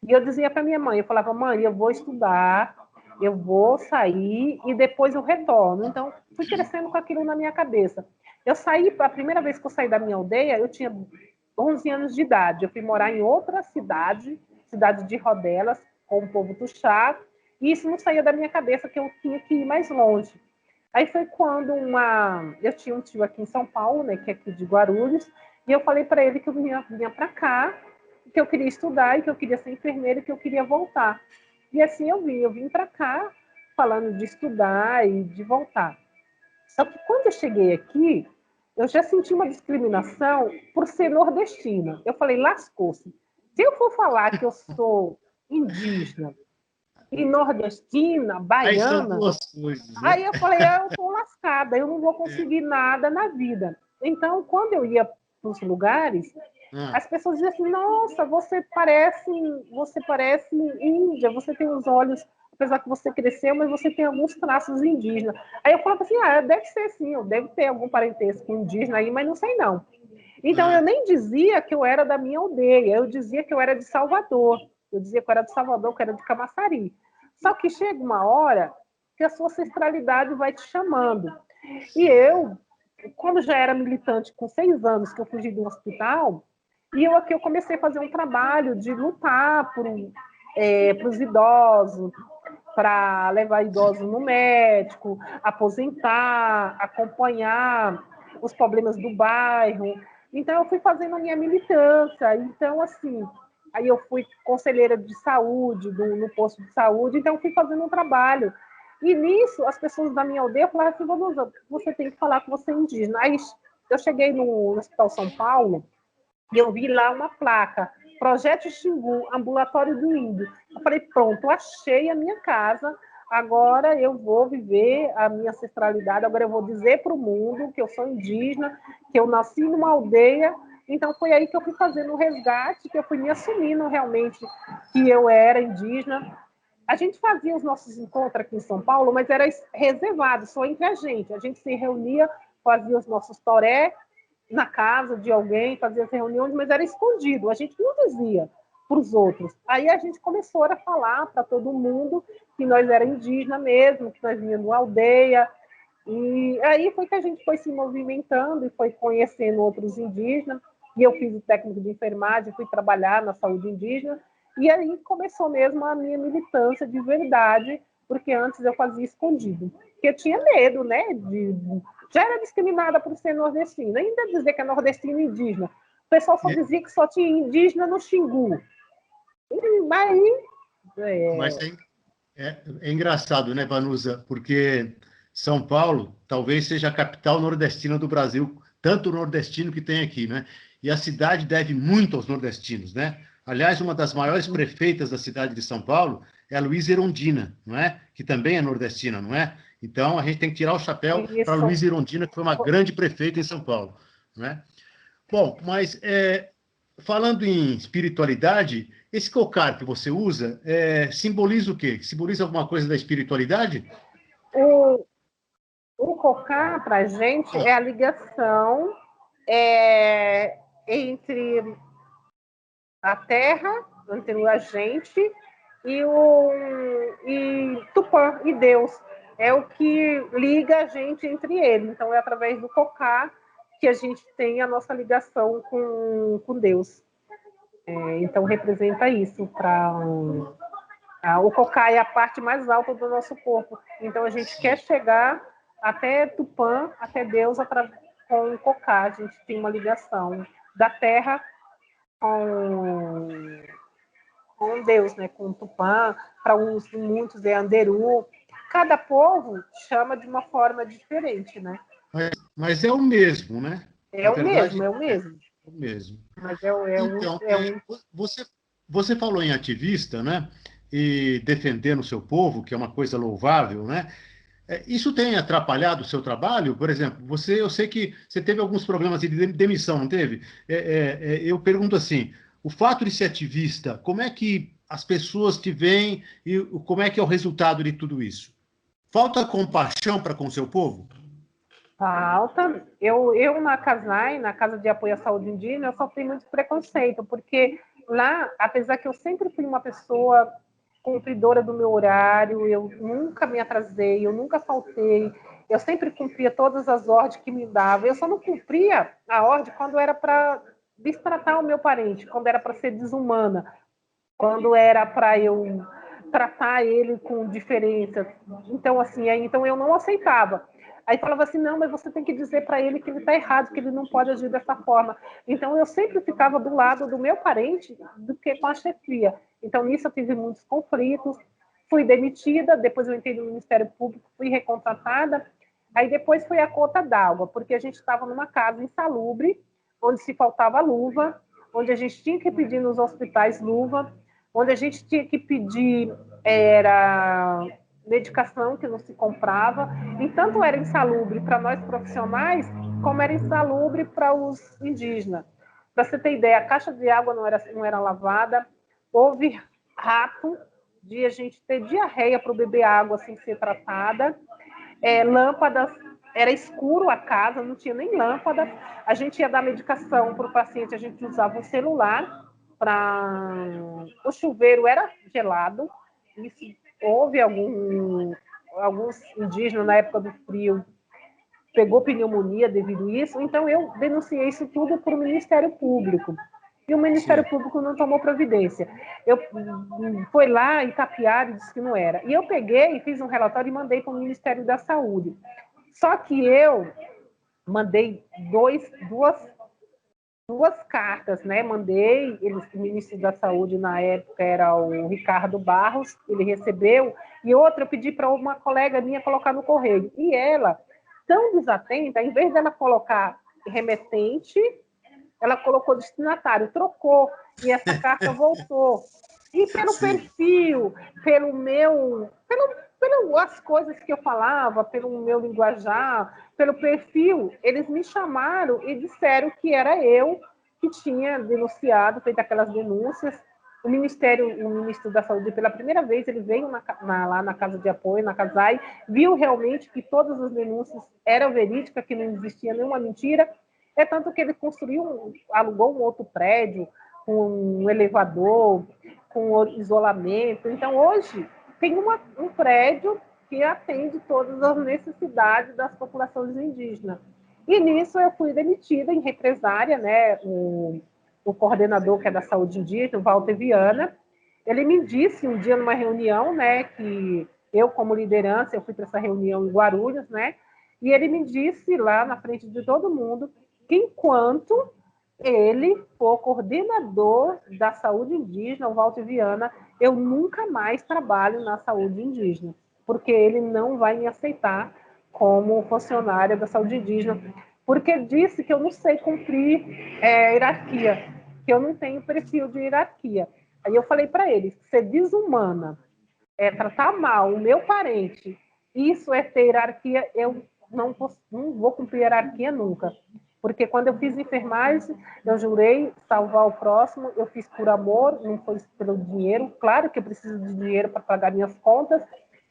E eu dizia para minha mãe, eu falava, mãe, eu vou estudar, eu vou sair e depois eu retorno. Então, fui crescendo com aquilo na minha cabeça. Eu saí, a primeira vez que eu saí da minha aldeia, eu tinha 11 anos de idade. Eu fui morar em outra cidade, cidade de Rodelas, com o povo tuxá, e isso não saía da minha cabeça que eu tinha que ir mais longe. Aí foi quando eu tinha um tio aqui em São Paulo, né, que é aqui de Guarulhos, e eu falei para ele que eu vinha para cá, que eu queria estudar e que eu queria ser enfermeira e que eu queria voltar. E assim eu vim para cá falando de estudar e de voltar. Só que quando eu cheguei aqui, eu já senti uma discriminação por ser nordestina. Eu falei, lascou-se. Se eu for falar que eu sou indígena e nordestina, Aí são baiana, duas coisas, né? aí eu falei, eu estou lascada, eu não vou conseguir nada na vida. Então, quando eu ia para os lugares, Ah, as pessoas diziam assim, nossa, você parece índia, você tem os olhos, apesar que você cresceu, mas você tem alguns traços indígenas. Aí eu falava assim, deve ser sim, eu devo ter algum parentesco indígena aí, mas não sei não. Então eu ah, nem dizia que eu era da minha aldeia, eu dizia que eu era de Salvador, eu dizia que eu era de Salvador, que eu era de Camaçari. Só que chega uma hora que a sua ancestralidade vai te chamando. E sim. eu, quando já era militante com 6 anos, que eu fugi do hospital, e eu aqui eu comecei a fazer um trabalho de lutar para os idosos, para levar idosos no médico, aposentar, acompanhar os problemas do bairro. Então, eu fui fazendo a minha militância. Então, assim, aí eu fui conselheira de saúde, no posto de saúde, então eu fui fazendo um trabalho. E nisso, as pessoas da minha aldeia falaram assim, Vanusa, você tem que falar que você é indígena. Aí eu cheguei no Hospital São Paulo, e eu vi lá uma placa, Projeto Xingu, Ambulatório do Índio. Eu falei, pronto, achei a minha casa, agora eu vou viver a minha ancestralidade, agora eu vou dizer para o mundo que eu sou indígena, que eu nasci numa aldeia. Então foi aí que eu fui fazendo o resgate, que eu fui me assumindo realmente que eu era indígena. A gente fazia os nossos encontros aqui em São Paulo, mas era reservado, só entre a gente. A gente se reunia, fazia os nossos toré, na casa de alguém, fazia as reuniões, mas era escondido, a gente não dizia para os outros. Aí a gente começou a falar para todo mundo que nós era indígena mesmo, que nós vinhamos da aldeia, e aí foi que a gente foi se movimentando e foi conhecendo outros indígenas, e eu fiz o técnico de enfermagem, fui trabalhar na saúde indígena, e aí começou mesmo a minha militância de verdade, porque antes eu fazia escondido, porque eu tinha medo, né, já era discriminada por ser nordestina, ainda dizer que é nordestina e indígena. O pessoal só É, dizia que só tinha indígena no Xingu. E aí, mas é engraçado, né, Vanusa? Porque São Paulo talvez seja a capital nordestina do Brasil, tanto nordestino que tem aqui, né? E a cidade deve muito aos nordestinos, né? Aliás, uma das maiores prefeitas da cidade de São Paulo é a Luísa Erundina, não é? Que também é nordestina, não é? Então a gente tem que tirar o chapéu para a isso. Luísa Erundina, que foi uma grande prefeita em São Paulo, não é? Bom, mas falando em espiritualidade, esse cocar que você usa simboliza o quê? Simboliza alguma coisa da espiritualidade? O, o cocá, para a gente, é a ligação é, entre a terra, entre a gente e Tupã, e Deus. É o que liga a gente entre eles. Então, é através do cocá que a gente tem a nossa ligação com Deus. Então, representa isso. O cocá é a parte mais alta do nosso corpo. Então, a gente quer Sim. chegar até Tupã, até Deus, com o cocá. A gente tem uma ligação da terra com, com Deus, né? Com Tupã, para uns, muitos é Anderu. Cada povo chama de uma forma diferente, né? Mas é o mesmo, né? É Na o mesmo, verdade, é o mesmo. é o mesmo. Mas Então, é um. você, você falou em ativista, né? E defendendo o seu povo, que é uma coisa louvável, né? Isso tem atrapalhado o seu trabalho? Por exemplo, eu sei que você teve alguns problemas de demissão, não teve? Eu pergunto assim: o fato de ser ativista, como é que as pessoas te veem e como é que é o resultado de tudo isso? Falta compaixão para com o seu povo? Falta. Eu na CASAI, na Casa de Apoio à Saúde Indígena, eu sofri muito preconceito, porque lá, apesar que eu sempre fui uma pessoa cumpridora do meu horário, eu nunca me atrasei, eu nunca faltei, eu sempre cumpria todas as ordens que me davam. Eu só não cumpria a ordem quando era para destratar o meu parente, quando era para ser desumana, quando era para eu tratar ele com diferença. Então, assim, então eu não aceitava. Aí falava assim, não, mas você tem que dizer para ele que ele está errado, que ele não pode agir dessa forma. Então, eu sempre ficava do lado do meu parente do que com a chefia. Então, nisso eu tive muitos conflitos. Fui demitida, depois eu entrei no Ministério Público, fui recontratada, Aí depois foi a conta d'água, porque a gente estava numa casa insalubre, onde se faltava luva, onde a gente tinha que pedir nos hospitais luva, onde a gente tinha que pedir era medicação que não se comprava, e tanto era insalubre para nós profissionais, como era insalubre para os indígenas. Para você ter ideia, a caixa de água não era lavada, houve rato de a gente ter diarreia para beber água sem ser tratada, lâmpadas, era escuro a casa, não tinha nem lâmpada, a gente ia dar medicação para o paciente, a gente usava um celular, o chuveiro era gelado, isso, houve alguns indígenas na época do frio pegou pneumonia devido a isso, então eu denunciei isso tudo para o Ministério Público. E o Ministério Público não tomou providência. Eu fui lá em Tapiara e disse que não era. E eu peguei e fiz um relatório e mandei para o Ministério da Saúde. Só que eu mandei duas cartas, né? Mandei, o ministro da Saúde na época era o Ricardo Barros, ele recebeu, e outra eu pedi para uma colega minha colocar no correio. E ela, tão desatenta, em vez dela colocar remetente, ela colocou destinatário, trocou, e essa carta voltou. E pelo perfil, pelas coisas que eu falava, pelo meu linguajar, pelo perfil, eles me chamaram e disseram que era eu que tinha denunciado, feito aquelas denúncias. O ministro da Saúde, pela primeira vez, ele veio lá na Casa de Apoio, na CASAI, viu realmente que todas as denúncias eram verídicas, que não existia nenhuma mentira. É tanto que ele alugou um outro prédio, com um elevador, com isolamento. Então, hoje, tem um prédio que atende todas as necessidades das populações indígenas. E nisso eu fui demitida em represária, né? O coordenador, que é da saúde indígena, o Walter Viana, ele me disse um dia numa reunião, né, que eu, como liderança, eu fui para essa reunião em Guarulhos, né, e ele me disse lá na frente de todo mundo que enquanto ele for coordenador da saúde indígena, o Walter Viana, eu nunca mais trabalho na saúde indígena, porque ele não vai me aceitar como funcionária da saúde indígena, porque disse que eu não sei cumprir hierarquia, que eu não tenho perfil de hierarquia. Aí eu falei para ele, ser desumana, tratar mal o meu parente, isso é ter hierarquia, eu não vou cumprir hierarquia nunca. Porque quando eu fiz enfermagem, eu jurei salvar o próximo, eu fiz por amor, não foi pelo dinheiro. Claro que eu preciso de dinheiro para pagar minhas contas.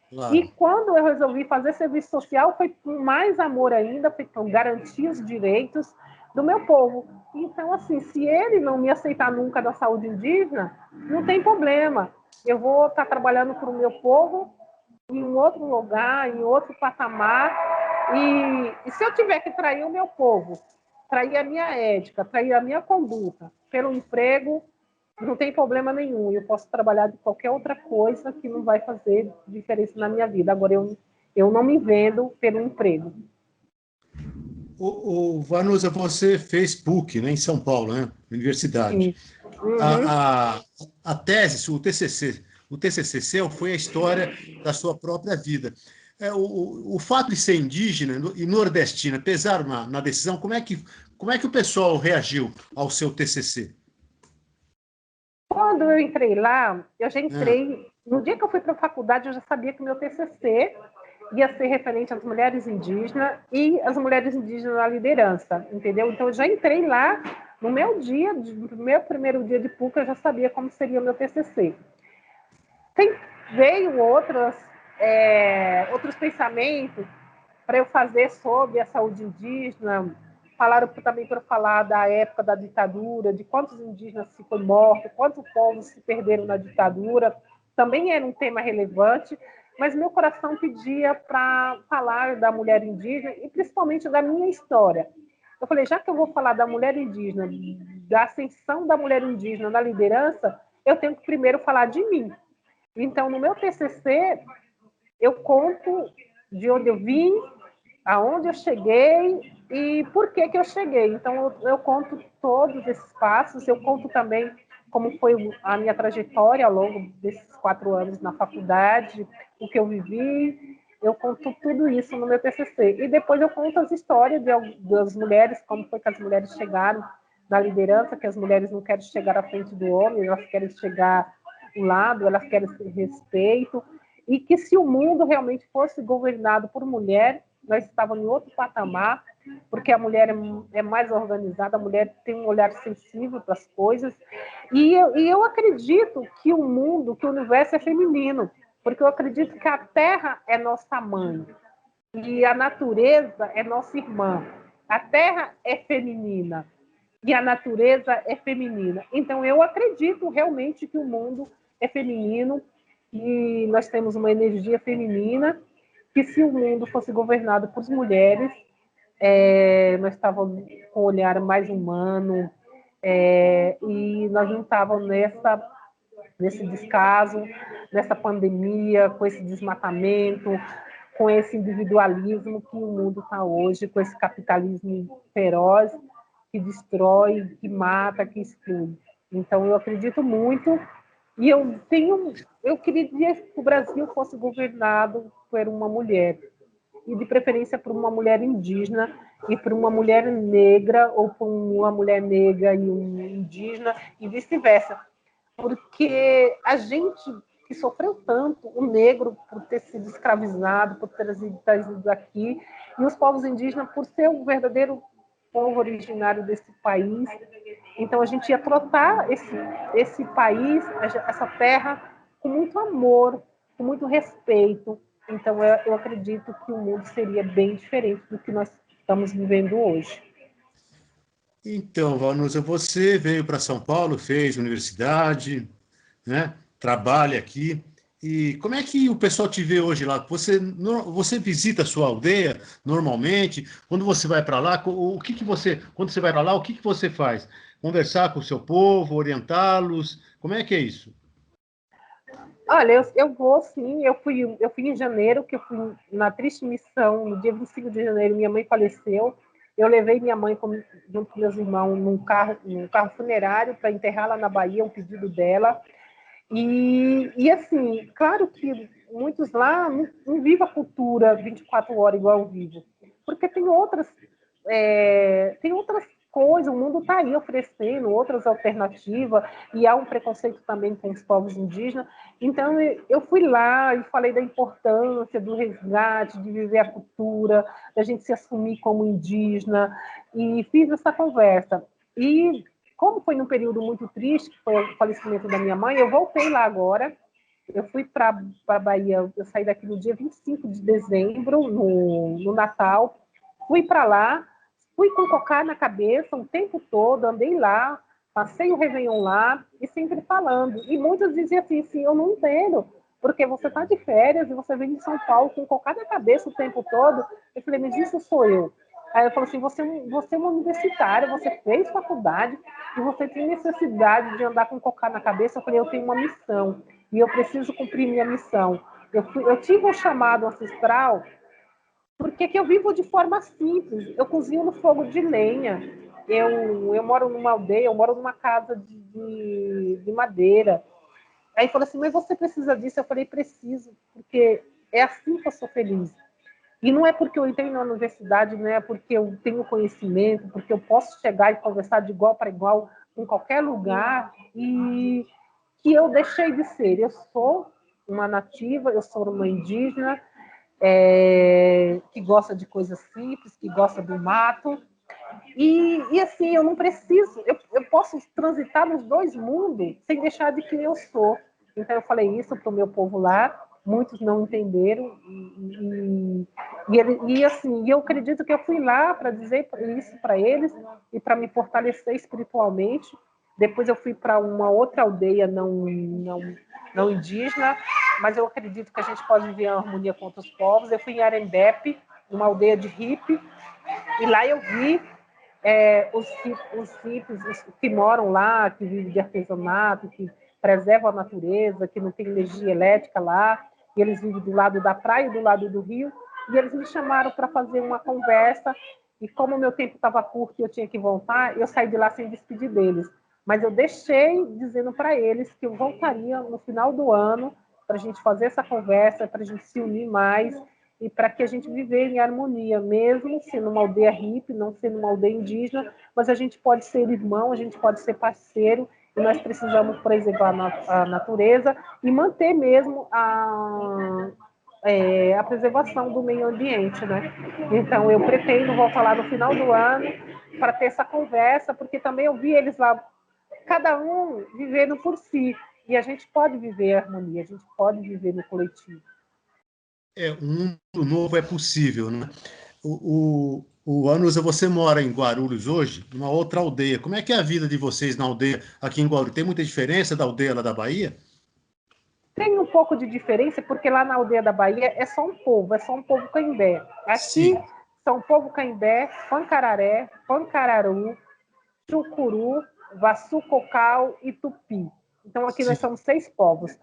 Claro. E quando eu resolvi fazer serviço social, foi com mais amor ainda, foi com garantir os direitos do meu povo. Então, assim, se ele não me aceitar nunca da saúde indígena, não tem problema. Eu vou estar trabalhando para o meu povo em um outro lugar, em outro patamar. E se eu tiver que trair o meu povo, trair a minha ética, trair a minha conduta pelo emprego, não tem problema nenhum. Eu posso trabalhar de qualquer outra coisa que não vai fazer diferença na minha vida. Agora, eu não me vendo pelo emprego. Vanusa, você fez PUC, né, em São Paulo, né? Universidade. Uhum. A tese, o TCC seu foi a história da sua própria vida. O fato de ser indígena e nordestina pesaram na decisão. Como é que o pessoal reagiu ao seu TCC? Quando eu entrei lá, eu já entrei... No dia que eu fui para a faculdade, eu já sabia que o meu TCC ia ser referente às mulheres indígenas e as mulheres indígenas na liderança, entendeu? Então, eu já entrei lá, no meu primeiro dia de PUC, eu já sabia como seria o meu TCC. Veio outros pensamentos para eu fazer sobre a saúde indígena. Falaram também para falar da época da ditadura, de quantos indígenas se foi morto, quantos povos se perderam na ditadura. Também era um tema relevante, mas meu coração pedia para falar da mulher indígena e principalmente da minha história. Eu falei, já que eu vou falar da mulher indígena, da ascensão da mulher indígena na liderança, eu tenho que primeiro falar de mim. Então, no meu TCC, eu conto de onde eu vim, aonde eu cheguei e por que eu cheguei. Então, eu conto todos esses passos, eu conto também como foi a minha trajetória ao longo desses 4 anos na faculdade, o que eu vivi. eu conto tudo isso no meu TCC. E depois eu conto as histórias das mulheres, como foi que as mulheres chegaram na liderança, que as mulheres não querem chegar à frente do homem, elas querem chegar ao lado, elas querem respeito, e que se o mundo realmente fosse governado por mulher, nós estávamos em outro patamar, porque a mulher é mais organizada, a mulher tem um olhar sensível para as coisas, e eu acredito que o mundo, que o universo é feminino, porque eu acredito que a Terra é nossa mãe, e a natureza é nossa irmã. A Terra é feminina, e a natureza é feminina. Então, eu acredito realmente que o mundo é feminino e nós temos uma energia feminina que, se o mundo fosse governado por mulheres, nós estávamos com um olhar mais humano, e nós não estávamos nesse descaso, nessa pandemia, com esse desmatamento, com esse individualismo que o mundo está hoje, com esse capitalismo feroz que destrói, que mata, que exclui. Então, eu acredito muito e eu queria que o Brasil fosse governado por uma mulher, e de preferência por uma mulher indígena e por uma mulher negra, ou por uma mulher negra e um indígena, e vice-versa. Porque a gente que sofreu tanto, o negro por ter sido escravizado, por ter sido trazido aqui, e os povos indígenas por ser o verdadeiro povo originário desse país. Então a gente ia tratar esse país, essa terra, com muito amor, com muito respeito. Então eu acredito que o mundo seria bem diferente do que nós estamos vivendo hoje. Então, Vanusa, você veio para São Paulo, fez universidade, né? Trabalha aqui. E como é que o pessoal te vê hoje lá? Você visita a sua aldeia normalmente? Quando você vai para lá, quando você vai para lá, o que você faz? Conversar com o seu povo, orientá-los? Como é que é isso? Olha, eu vou sim, eu fui em janeiro, que eu fui na triste missão, no dia 25 de janeiro, minha mãe faleceu. Eu levei minha mãe junto com meus irmãos num carro funerário para enterrá-la na Bahia, um pedido dela. E assim, claro que muitos lá não vivem a cultura 24 horas igual eu vivo, porque tem outras coisas, o mundo está aí oferecendo outras alternativas, e há um preconceito também com os povos indígenas. Então, eu fui lá e falei da importância do resgate, de viver a cultura, da gente se assumir como indígena, e fiz essa conversa. E como foi num período muito triste, que foi o falecimento da minha mãe, eu voltei lá agora. Eu fui para a Bahia, eu saí daqui no dia 25 de dezembro, no Natal. Fui para lá, fui com cocá na cabeça o tempo todo, andei lá, passei o Réveillon lá e sempre falando. E muitos diziam assim, sim, eu não entendo, porque você está de férias e você vem de São Paulo com cocá na cabeça o tempo todo. Eu falei, mas isso sou eu. Aí eu falei assim, você é uma universitária, você fez faculdade e você tem necessidade de andar com cocá na cabeça. Eu falei, eu tenho uma missão e eu preciso cumprir minha missão. Eu tive um chamado ancestral porque que eu vivo de forma simples. Eu cozinho no fogo de lenha. Eu moro numa aldeia, eu moro numa casa de madeira. Aí falou assim, mas você precisa disso? Eu falei, preciso, porque é assim que eu sou feliz. E não é porque eu entrei na universidade, não é porque eu tenho conhecimento, porque eu posso chegar e conversar de igual para igual em qualquer lugar, e que eu deixei de ser. Eu sou uma nativa, eu sou uma indígena, que gosta de coisas simples, que gosta do mato. E assim, eu não preciso, eu posso transitar nos dois mundos sem deixar de quem eu sou. Então, eu falei isso para o meu povo lá, muitos não entenderam, e eu acredito que eu fui lá para dizer isso para eles e para me fortalecer espiritualmente. Depois eu fui para uma outra aldeia não indígena, mas eu acredito que a gente pode viver em harmonia com outros povos. Eu fui em Arembepe, uma aldeia de hippie, e lá eu vi os hippies os que moram lá, que vivem de artesanato, que preservam a natureza, que não tem energia elétrica lá, e eles vivem do lado da praia e do lado do rio, e eles me chamaram para fazer uma conversa, e como o meu tempo estava curto e eu tinha que voltar, eu saí de lá sem despedir deles. Mas eu deixei dizendo para eles que eu voltaria no final do ano para a gente fazer essa conversa, para a gente se unir mais e para que a gente viver em harmonia, mesmo sendo uma aldeia hippie, não sendo uma aldeia indígena, mas a gente pode ser irmão, a gente pode ser parceiro, e nós precisamos preservar a natureza e manter mesmo a preservação do meio ambiente, né? Então, eu pretendo voltar lá no final do ano para ter essa conversa, porque também eu vi eles lá, cada um vivendo por si, e a gente pode viver a harmonia, a gente pode viver no coletivo. Um mundo novo é possível, né? Anusa, você mora em Guarulhos hoje, numa outra aldeia. Como é que é a vida de vocês na aldeia aqui em Guarulhos? Tem muita diferença da aldeia lá da Bahia? Tem um pouco de diferença, porque lá na aldeia da Bahia é só um povo canhembé. Aqui Sim. são povo canhembé, pancararé, pancararu, chucuru, vaçu-cocal e tupi. Então aqui nós Sim. somos 6 povos.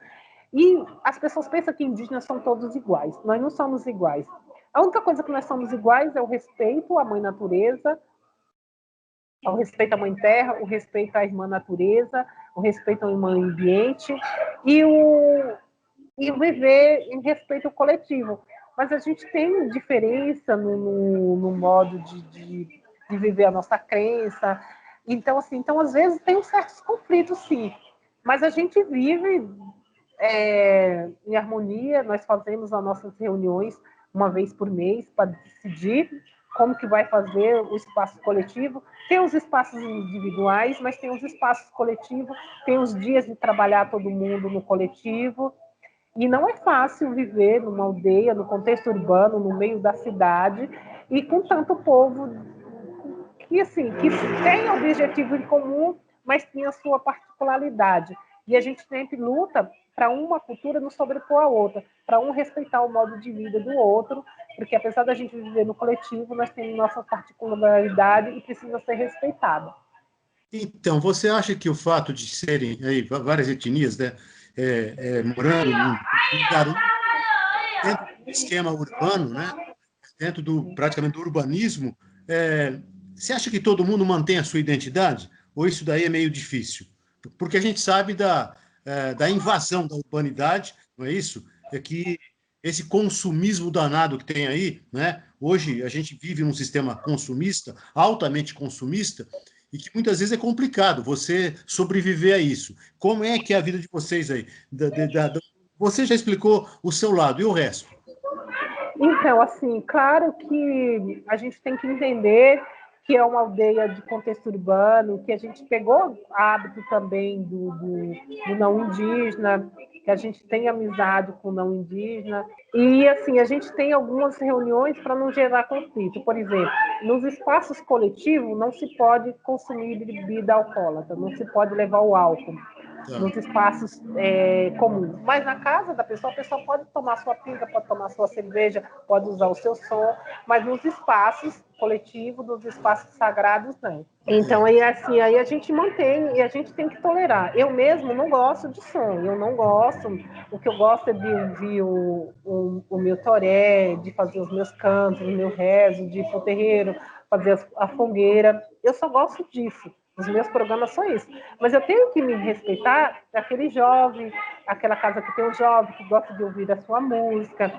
E as pessoas pensam que indígenas são todos iguais. Nós não somos iguais. A única coisa que nós somos iguais é o respeito à mãe natureza, o respeito à mãe terra, o respeito à irmã natureza, o respeito ao irmão ambiente e o viver em respeito ao coletivo. Mas a gente tem diferença no modo de viver a nossa crença. Então, assim, às vezes tem uns certos conflitos, sim. Mas a gente vive em harmonia, nós fazemos as nossas reuniões uma vez por mês para decidir como que vai fazer o espaço coletivo. Tem os espaços individuais, mas tem os espaços coletivos, tem os dias de trabalhar todo mundo no coletivo. E não é fácil viver numa aldeia, no contexto urbano, no meio da cidade, e com tanto povo que, assim, que tem objetivo em comum, mas tem a sua particularidade. E a gente sempre luta para uma cultura não sobrepor a outra, para um respeitar o modo de vida do outro, porque apesar da gente viver no coletivo, nós temos nossa particularidade e precisa ser respeitada. Então, você acha que o fato de serem aí várias etnias, né, morando em Guarulhos, dentro do esquema urbano, né, dentro praticamente do urbanismo, você acha que todo mundo mantém a sua identidade? Ou isso daí é meio difícil? Porque a gente sabe da invasão da urbanidade, não é isso? É que esse consumismo danado que tem aí, né? Hoje a gente vive num sistema consumista, altamente consumista, e que muitas vezes é complicado você sobreviver a isso. Como é que é a vida de vocês aí? Você já explicou o seu lado, e o resto? Então, assim, claro que a gente tem que entender que é uma aldeia de contexto urbano, que a gente pegou hábito também do não indígena, que a gente tem amizade com o não indígena. E, assim, a gente tem algumas reuniões para não gerar conflito. Por exemplo, nos espaços coletivos não se pode consumir bebida alcoólatra, não se pode levar o álcool nos espaços comuns. Mas na casa da pessoa, a pessoa pode tomar sua pinga, pode tomar sua cerveja, pode usar o seu som, mas nos espaços coletivos, nos espaços sagrados, não. Então, aí, assim, aí a gente mantém e a gente tem que tolerar. Eu mesmo não gosto de som, eu não gosto. O que eu gosto é de ouvir o meu toré, de fazer os meus cantos, o meu rezo, de ir pro terreiro, fazer a fogueira. Eu só gosto disso. Os meus programas são isso. Mas eu tenho que me respeitar aquele jovem, aquela casa que tem um jovem que gosta de ouvir a sua música,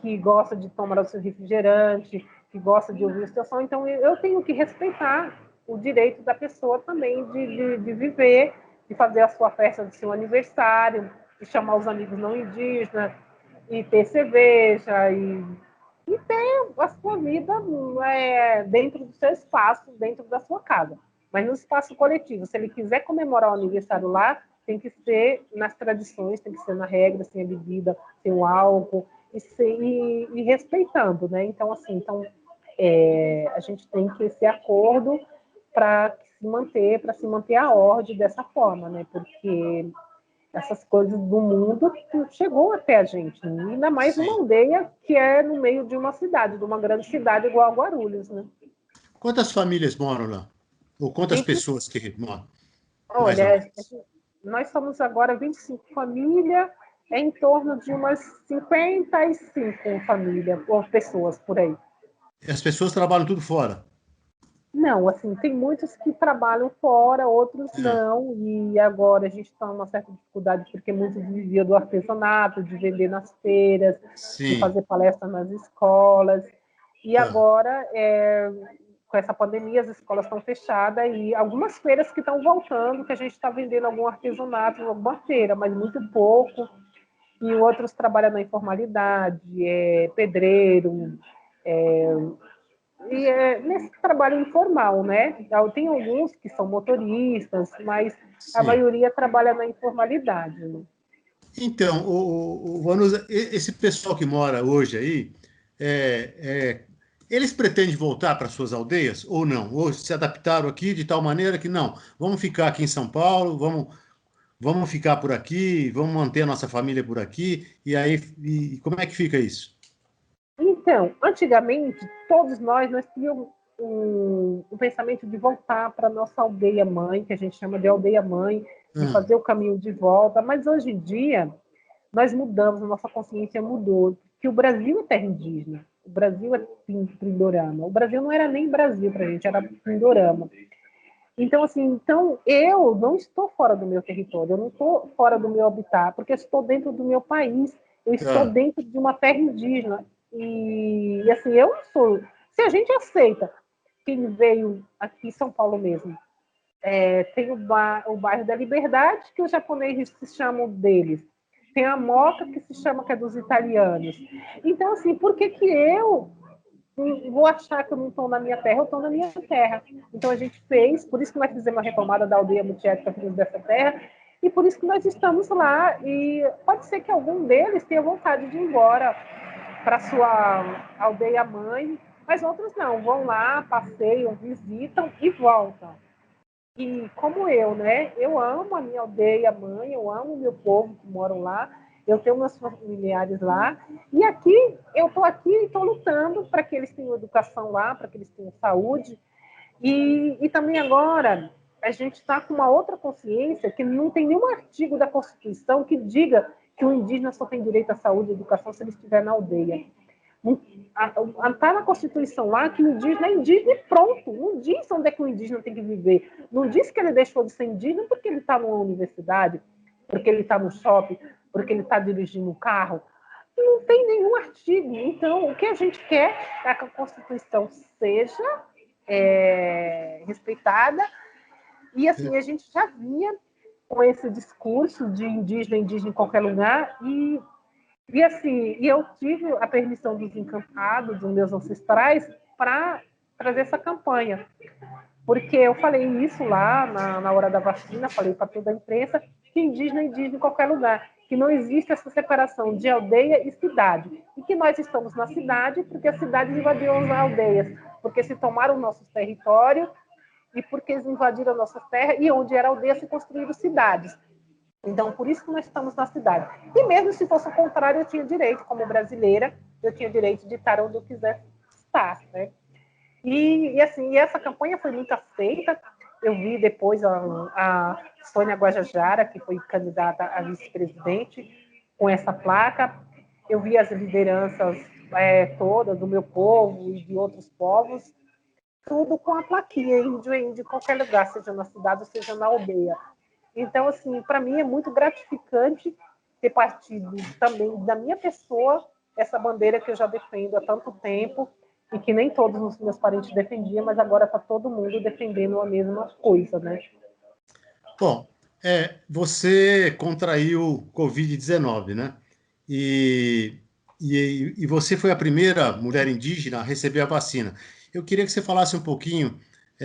que gosta de tomar o seu refrigerante, que gosta de ouvir o seu som. Então, eu tenho que respeitar o direito da pessoa também de viver, de fazer a sua festa de seu aniversário, de chamar os amigos não indígenas, e ter cerveja, e ter a sua vida dentro do seu espaço, dentro da sua casa. Mas no espaço coletivo, se ele quiser comemorar o aniversário lá, tem que ser nas tradições, tem que ser na regra, sem a bebida, sem o álcool, e respeitando, né? Então, assim, a gente tem que esse acordo para se manter a ordem dessa forma, né? Porque essas coisas do mundo chegou até a gente, né? Ainda mais uma Sim. aldeia que é no meio de uma cidade, de uma grande cidade igual a Guarulhos, né? Quantas famílias moram lá? Ou quantas Gente, pessoas que moram? Mais ou olha, menos. nós somos agora 25 famílias, é em torno de umas 55 famílias ou pessoas por aí. E as pessoas trabalham tudo fora. Não, assim, tem muitos que trabalham fora, outros não, e agora a gente está numa certa dificuldade porque muitos viviam do artesanato, de vender nas feiras, de Sim, fazer palestra nas escolas, e tá. agora, com essa pandemia, as escolas estão fechadas e algumas feiras que estão voltando, que a gente está vendendo algum artesanato em alguma feira, mas muito pouco, e outros trabalham na informalidade, pedreiro, e nesse trabalho informal, né? Então, tem alguns que são motoristas, mas a Sim. maioria trabalha na informalidade. Né? Então, o Vanusa, esse pessoal que mora hoje aí, eles pretendem voltar para suas aldeias ou não? Ou se adaptaram aqui de tal maneira que não, vamos ficar aqui em São Paulo, vamos ficar por aqui, vamos manter a nossa família por aqui, e aí, e como é que fica isso? Então, antigamente, todos nós tínhamos um pensamento de voltar para a nossa aldeia mãe, que a gente chama de aldeia mãe, de Ah, fazer o caminho de volta, mas hoje em dia nós mudamos, a nossa consciência mudou, que o Brasil é terra indígena, o Brasil é Pindorama. O Brasil não era nem Brasil para a gente, era Pindorama. Então, assim, então eu não estou fora do meu território, eu não estou fora do meu habitat, porque eu estou dentro do meu país, eu estou tá. dentro de uma terra indígena. Assim, eu não sou. Se a gente aceita quem veio aqui em São Paulo mesmo, tem o bairro da Liberdade, que os japoneses se chamam deles. Tem a Moca, que se chama que é dos italianos. Então, assim, por que que eu vou achar que eu não estou na minha terra, eu estou na minha terra. Então a gente fez, por isso que nós fizemos a retomada da aldeia multiétnica Filhos dessa Terra, e por isso que nós estamos lá. E pode ser que algum deles tenha vontade de ir embora para sua aldeia mãe, mas outros não, vão lá, passeiam, visitam e voltam. E como eu, né? Eu amo a minha aldeia mãe, eu amo o meu povo que moram lá, eu tenho meus familiares lá, e aqui eu estou aqui e estou lutando para que eles tenham educação lá, para que eles tenham saúde. E também agora a gente está com uma outra consciência que não tem nenhum artigo da Constituição que diga que o indígena só tem direito à saúde e educação se ele estiver na aldeia. Está na Constituição lá que o indígena é indígena e pronto. Não diz onde é que o indígena tem que viver. Não diz que ele deixou de ser indígena porque ele está numa universidade, porque ele está no shopping, porque ele está dirigindo um carro. Não tem nenhum artigo. Então, o que a gente quer é que a Constituição seja respeitada. E assim, a gente já vinha com esse discurso de indígena, indígena em qualquer lugar, e assim, eu tive a permissão dos encantados, dos meus ancestrais, para trazer essa campanha. Porque eu falei isso lá na hora da vacina, falei para toda a imprensa, que indígena é indígena em qualquer lugar, que não existe essa separação de aldeia e cidade. E que nós estamos na cidade porque as cidades invadiram as aldeias, porque se tomaram o nosso território e porque eles invadiram a nossa terra e onde era aldeia se construíram cidades. Então, por isso que nós estamos na cidade. E mesmo se fosse o contrário, eu tinha direito, como brasileira, eu tinha direito de estar onde eu quisesse estar, né? Assim, essa campanha foi muito aceita. Eu vi depois a Sônia Guajajara, que foi candidata a vice-presidente, com essa placa. Eu vi as lideranças todas do meu povo e de outros povos, tudo com a plaquinha, índio em qualquer lugar, seja na cidade ou seja na aldeia. Então, assim, para mim é muito gratificante ter partido também da minha pessoa essa bandeira que eu já defendo há tanto tempo e que nem todos os meus parentes defendiam, mas agora está todo mundo defendendo a mesma coisa, né? Bom, você contraiu Covid-19, né? E, e você foi a primeira mulher indígena a receber a vacina. Eu queria que você falasse um pouquinho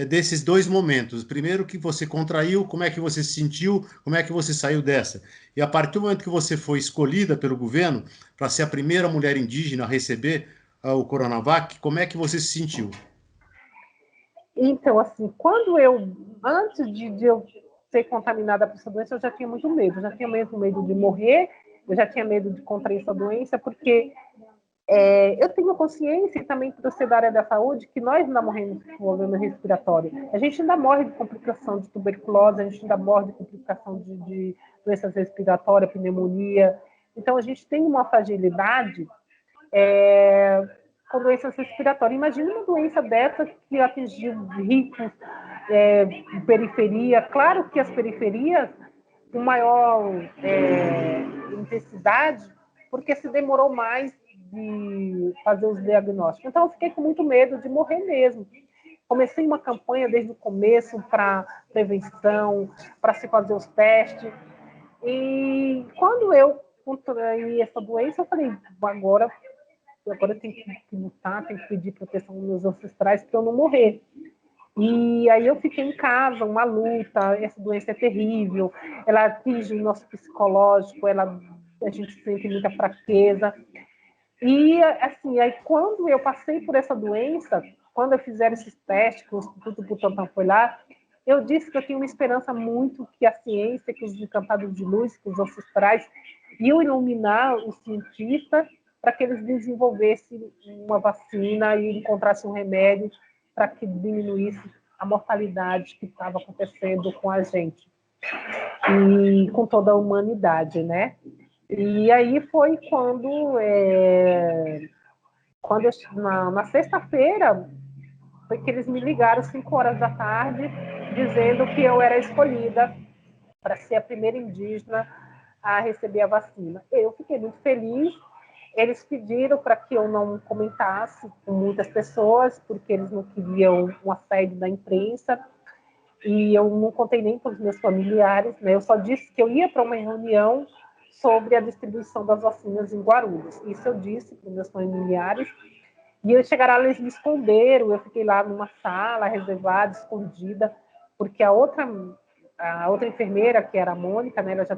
desses dois momentos. Primeiro, que você contraiu, como é que você se sentiu, como é que você saiu dessa? E a partir do momento que você foi escolhida pelo governo para ser a primeira mulher indígena a receber o Coronavac, como é que você se sentiu? Então, assim, antes de eu ser contaminada por essa doença, eu já tinha muito medo. Eu já tinha mesmo medo de morrer, eu já tinha medo de contrair essa doença, porque eu tenho consciência e também por ser da área da saúde que nós ainda morremos de problema respiratório. A gente ainda morre de complicação de tuberculose, a gente ainda morre de complicação de doenças respiratórias, pneumonia. Então, a gente tem uma fragilidade com doenças respiratórias. Imagina uma doença dessa que atingiu ricos, periferia. Claro que as periferias com maior intensidade, porque se demorou mais de fazer os diagnósticos. Então, eu fiquei com muito medo de morrer mesmo. Comecei uma campanha desde o começo para prevenção, para se fazer os testes. E quando eu contraí essa doença, eu falei, agora eu tenho que lutar, tenho que pedir proteção aos meus ancestrais para eu não morrer. E aí eu fiquei em casa, uma luta, essa doença é terrível, ela atinge o nosso psicológico, a gente sente muita fraqueza. E, assim, aí quando eu passei por essa doença, quando eu fizer esses testes, que o Instituto Butantan foi lá, eu disse que eu tinha uma esperança muito que a ciência, que os encantados de luz, que os ancestrais, iam iluminar os cientistas para que eles desenvolvessem uma vacina e encontrassem um remédio para que diminuísse a mortalidade que estava acontecendo com a gente e com toda a humanidade, né? E aí foi quando na sexta-feira, foi que eles me ligaram 5 horas da tarde, dizendo que eu era escolhida para ser a primeira indígena a receber a vacina. Eu fiquei muito feliz. Eles pediram para que eu não comentasse com muitas pessoas, porque eles não queriam um assédio da imprensa, e eu não contei nem para os meus familiares, né? Eu só disse que eu ia para uma reunião sobre a distribuição das vacinas em Guarulhos. Isso eu disse para os meus familiares, e eles chegaram lá, eles me esconderam, eu fiquei lá numa sala reservada, escondida, porque a outra enfermeira, que era a Mônica, né, ela já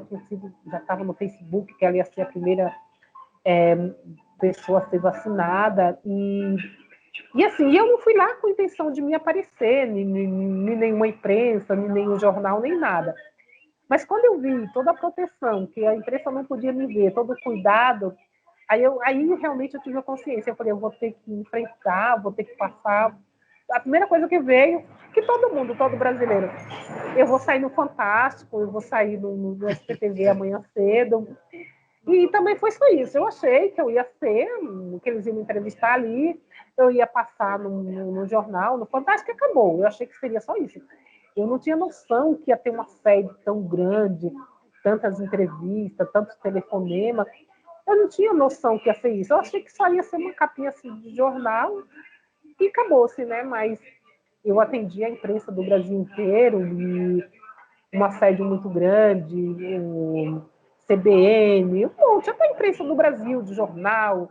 estava no Facebook, que ela ia ser a primeira pessoa a ser vacinada, e assim, eu não fui lá com a intenção de me aparecer, nem nenhuma imprensa, nem nenhum jornal, nem nada. Mas quando eu vi toda a proteção, que a imprensa não podia me ver, todo o cuidado, aí realmente eu tive a consciência. Eu falei, eu vou ter que enfrentar, vou ter que passar. A primeira coisa que veio, que todo mundo, todo brasileiro, eu vou sair no Fantástico, eu vou sair no SPTV amanhã cedo. E também foi só isso. Eu achei que eu ia ser, que eles iam me entrevistar ali, eu ia passar no jornal, no Fantástico, e acabou. Eu achei que seria só isso. Eu não tinha noção que ia ter uma sede tão grande, tantas entrevistas, tantos telefonemas. Eu não tinha noção que ia ser isso. Eu achei que só ia ser uma capinha assim, de jornal e acabou-se, né? Mas eu atendi a imprensa do Brasil inteiro e uma sede muito grande, o CBN, um monte, até a imprensa do Brasil, de jornal,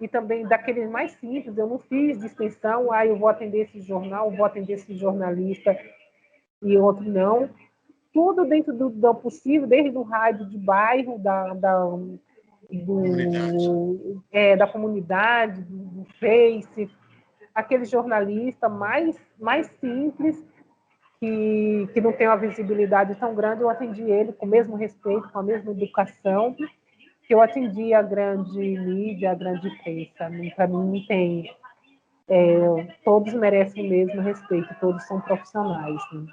e também daqueles mais simples. Eu não fiz distinção, eu vou atender esse jornal, vou atender esse jornalista e outro não. Tudo dentro do possível, desde o rádio de bairro, da comunidade, do Face, aquele jornalista mais simples, que não tem uma visibilidade tão grande, eu atendi ele com o mesmo respeito, com a mesma educação que eu atendi a grande mídia, a grande imprensa. Para mim, não tem. Todos merecem o mesmo respeito, todos são profissionais. Né?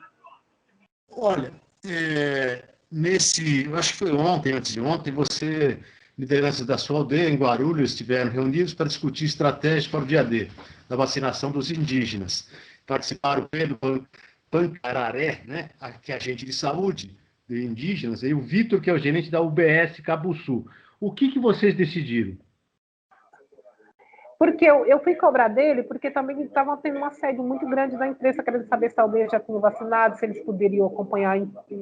Olha, eu acho que foi ontem, antes de ontem, você, lideranças da sua aldeia em Guarulhos, estiveram reunidos para discutir estratégias para o dia D, da vacinação dos indígenas. Participaram o Pedro Pancararé, né, que é agente de saúde de indígenas, e o Vitor, que é o gerente da UBS Cabuçu. O que vocês decidiram? Porque eu fui cobrar dele, porque também estavam tendo um assédio muito grande da imprensa, querendo saber se a aldeia já tinha vacinado, se eles poderiam acompanhar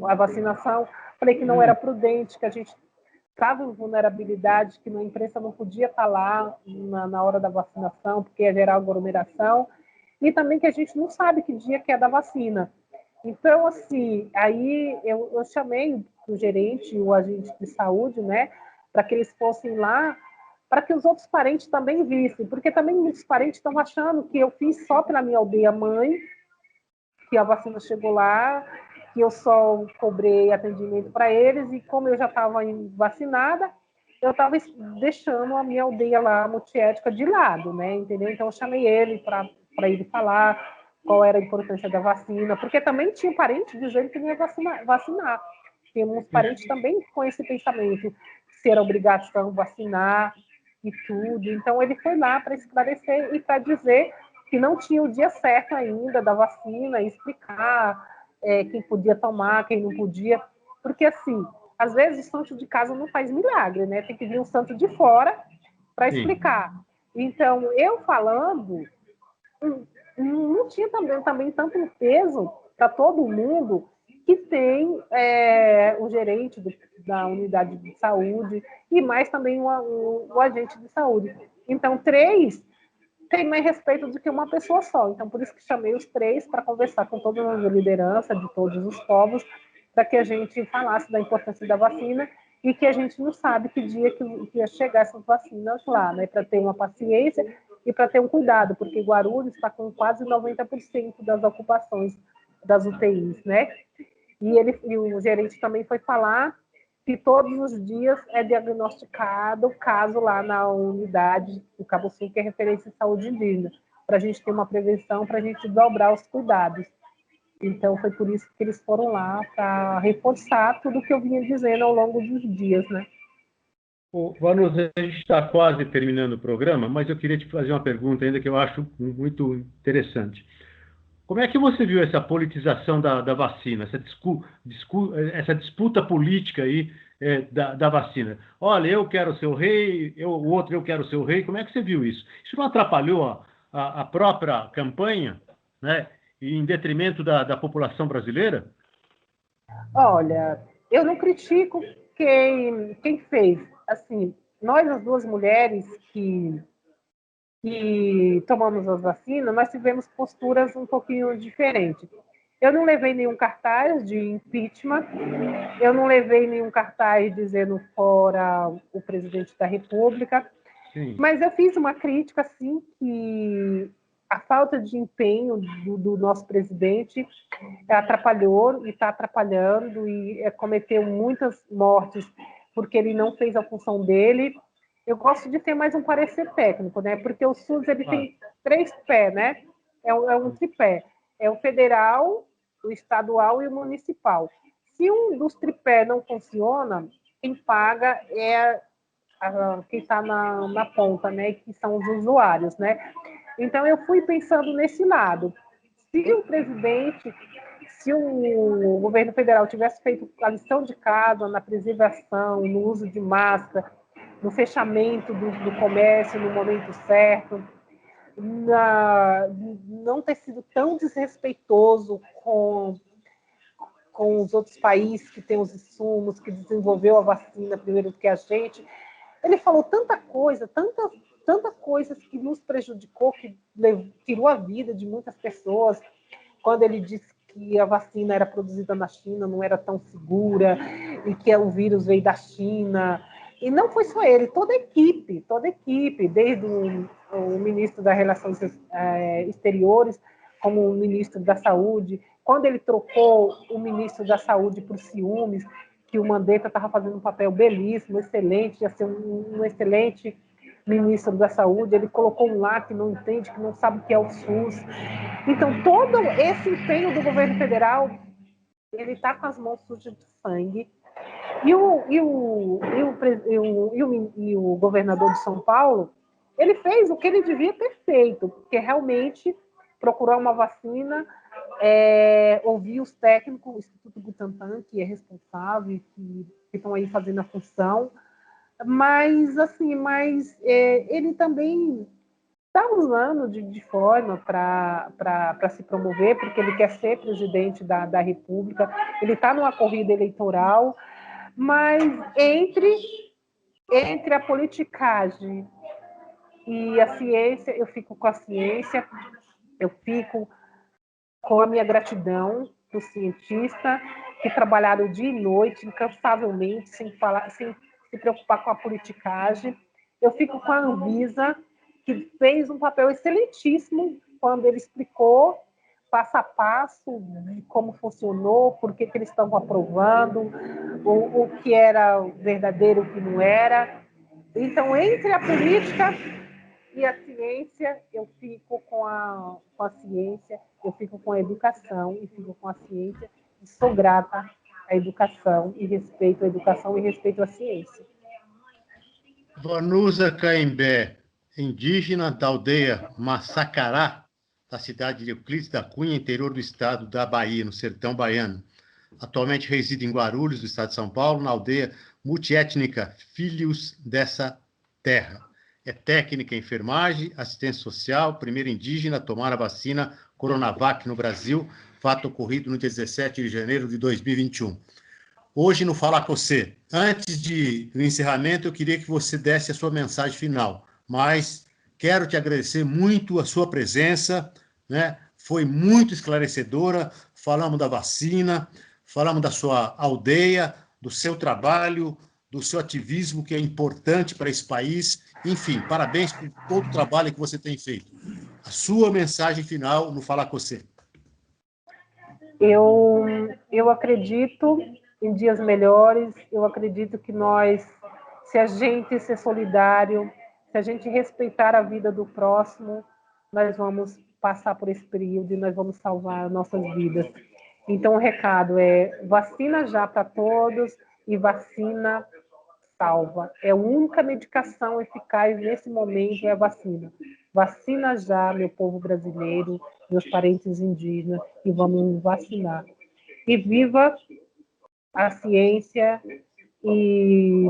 a vacinação. Falei que não era prudente, que a gente estava em vulnerabilidade, que a imprensa não podia estar lá na hora da vacinação, porque ia gerar aglomeração, e também que a gente não sabe que dia que é da vacina. Então, assim, aí eu chamei o gerente, o agente de saúde, né, para que eles fossem lá, para que os outros parentes também vissem, porque também muitos parentes estão achando que eu fiz só pela minha aldeia mãe, que a vacina chegou lá, que eu só cobrei atendimento para eles, e como eu já estava vacinada, eu estava deixando a minha aldeia lá, multiética, de lado, né, entendeu? Então, eu chamei ele para ele falar qual era a importância da vacina, porque também tinha parentes dizendo que não ia vacinar. Temos parentes também com esse pensamento, ser obrigados a vacinar. e tudo. Então, ele foi lá para esclarecer e para dizer que não tinha o dia certo ainda da vacina, e explicar quem podia tomar, quem não podia, porque, assim, às vezes o santo de casa não faz milagre, né? Tem que vir um santo de fora para Sim. explicar. Então, eu falando, não tinha também tanto peso para todo mundo que tem o gerente da unidade de saúde e mais também o agente de saúde. Então, 3 tem mais respeito do que uma pessoa só. Então, por isso que chamei os 3 para conversar com todas as lideranças de todos os povos, para que a gente falasse da importância da vacina e que a gente não sabe que dia que ia chegar essas vacinas lá, né? Para ter uma paciência e para ter um cuidado, porque Guarulhos está com quase 90% das ocupações das UTIs, né? E o gerente também foi falar que todos os dias é diagnosticado caso lá na unidade do Cabo Sul, que é referência em saúde indígena, para a gente ter uma prevenção, para a gente dobrar os cuidados. Então, foi por isso que eles foram lá, para reforçar tudo que eu vinha dizendo ao longo dos dias, né? Vanusa, a gente está quase terminando o programa, mas eu queria te fazer uma pergunta ainda que eu acho muito interessante. Como é que você viu essa politização da vacina, essa disputa política aí da vacina? Olha, eu quero ser o rei, o outro eu quero ser o rei. Como é que você viu isso? Isso não atrapalhou a própria campanha, né? E em detrimento da população brasileira? Olha, eu não critico quem fez. Assim, nós, as duas mulheres que tomamos as vacinas, nós tivemos posturas um pouquinho diferentes. Eu não levei nenhum cartaz de impeachment, eu não levei nenhum cartaz dizendo fora o presidente da República, Sim. mas eu fiz uma crítica, assim, que a falta de empenho do nosso presidente atrapalhou e está atrapalhando e cometeu muitas mortes porque ele não fez a função dele. Eu gosto de ter mais um parecer técnico, né? Porque o SUS ele tem 3 pés, né? É um tripé. É o federal, o estadual e o municipal. Se um dos tripés não funciona, quem paga é quem está na ponta, né? Que são os usuários, né? Então eu fui pensando nesse lado. Se o presidente, se o governo federal tivesse feito a lição de casa na preservação, no uso de máscara, no fechamento do comércio no momento certo, não ter sido tão desrespeitoso com os outros países que têm os insumos, que desenvolveu a vacina primeiro do que a gente. Ele falou tanta coisa, tanta coisa que nos prejudicou, que tirou a vida de muitas pessoas, quando ele disse que a vacina era produzida na China, não era tão segura, e que o vírus veio da China. E não foi só ele, toda a equipe, desde o ministro das Relações Exteriores, como o ministro da Saúde. Quando ele trocou o ministro da Saúde por ciúmes, que o Mandetta estava fazendo um papel belíssimo, excelente, ia ser um excelente ministro da Saúde, ele colocou um lá que não entende, que não sabe o que é o SUS. Então, todo esse empenho do governo federal, ele está com as mãos sujas de sangue. E o governador de São Paulo, ele fez o que ele devia ter feito, porque realmente procurou uma vacina, ouvir os técnicos, o Instituto Butantan, que é responsável, que estão aí fazendo a função, mas ele também está usando de forma para se promover, porque ele quer ser presidente da República, ele está numa corrida eleitoral, mas entre a politicagem e a ciência, eu fico com a ciência, eu fico com a minha gratidão do cientista que trabalharam dia e noite, incansavelmente, sem se preocupar com a politicagem. Eu fico com a Anvisa, que fez um papel excelentíssimo quando ele explicou passo a passo de como funcionou, por que eles estão aprovando, o que era verdadeiro, o que não era. Então, entre a política e a ciência, eu fico com a ciência, eu fico com a educação e fico com a ciência. E sou grata à educação e respeito à educação e respeito à ciência. Vanusa Caimbé, indígena da aldeia Massacará, da cidade de Euclides da Cunha, interior do estado da Bahia, no sertão baiano. Atualmente reside em Guarulhos, do estado de São Paulo, na aldeia multiétnica Filhos dessa Terra. É técnica em enfermagem, assistência social, primeira indígena a tomar a vacina Coronavac no Brasil, fato ocorrido no dia 17 de janeiro de 2021. Hoje, no Falar com Você, antes do encerramento, eu queria que você desse a sua mensagem final, mas quero te agradecer muito a sua presença, né? Foi muito esclarecedora, falamos da vacina, falamos da sua aldeia, do seu trabalho, do seu ativismo, que é importante para esse país. Enfim, parabéns por todo o trabalho que você tem feito. A sua mensagem final no Falar com Você. Eu acredito em dias melhores, eu acredito que nós, se a gente ser solidário, se a gente respeitar a vida do próximo, nós vamos passar por esse período e nós vamos salvar nossas vidas. Então, o recado é vacina já para todos e vacina salva. É a única medicação eficaz nesse momento é a vacina. Vacina já, meu povo brasileiro, meus parentes indígenas, e vamos nos vacinar. E viva a ciência e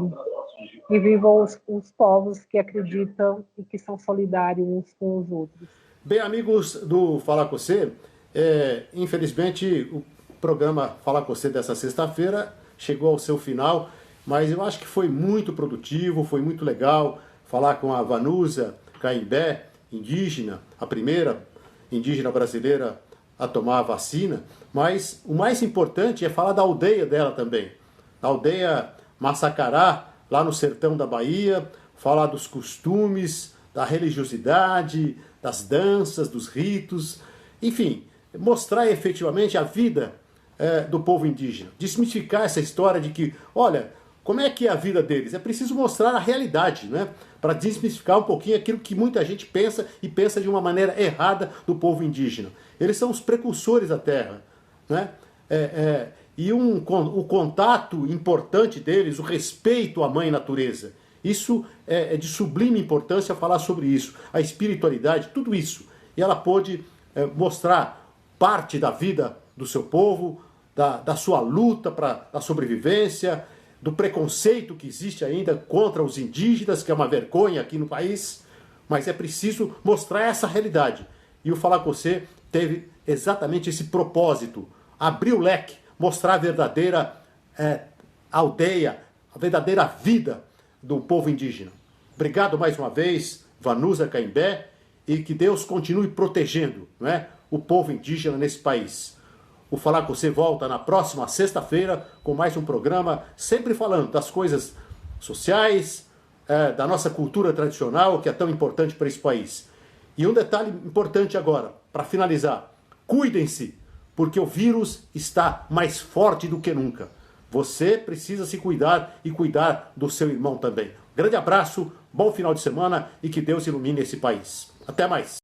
vivam os povos que acreditam e que são solidários uns com os outros. Bem, amigos do Falar com Você, infelizmente o programa Falar com Você dessa sexta-feira chegou ao seu final, mas eu acho que foi muito produtivo, foi muito legal falar com a Vanusa Caimbé, indígena, a primeira indígena brasileira a tomar a vacina, mas o mais importante é falar da aldeia dela também, da aldeia Massacará, lá no sertão da Bahia, falar dos costumes, da religiosidade, das danças, dos ritos, enfim, mostrar efetivamente a vida do povo indígena, desmistificar essa história de que, olha, como é que é a vida deles? É preciso mostrar a realidade, né? Para desmistificar um pouquinho aquilo que muita gente pensa e pensa de uma maneira errada do povo indígena. Eles são os precursores da terra, né? O contato importante deles, o respeito à mãe natureza. Isso é de sublime importância falar sobre isso. A espiritualidade, tudo isso. E ela pôde mostrar parte da vida do seu povo, da sua luta para a sobrevivência, do preconceito que existe ainda contra os indígenas, que é uma vergonha aqui no país, mas é preciso mostrar essa realidade. E o Falar com Você teve exatamente esse propósito, abrir o leque, mostrar a verdadeira aldeia, a verdadeira vida do povo indígena. Obrigado mais uma vez, Vanusa Caimbé, e que Deus continue protegendo, né, o povo indígena nesse país. O Falar com Você volta na próxima sexta-feira com mais um programa, sempre falando das coisas sociais, da nossa cultura tradicional, que é tão importante para esse país. E um detalhe importante agora, para finalizar. Cuidem-se, porque o vírus está mais forte do que nunca. Você precisa se cuidar e cuidar do seu irmão também. Grande abraço, bom final de semana e que Deus ilumine esse país. Até mais.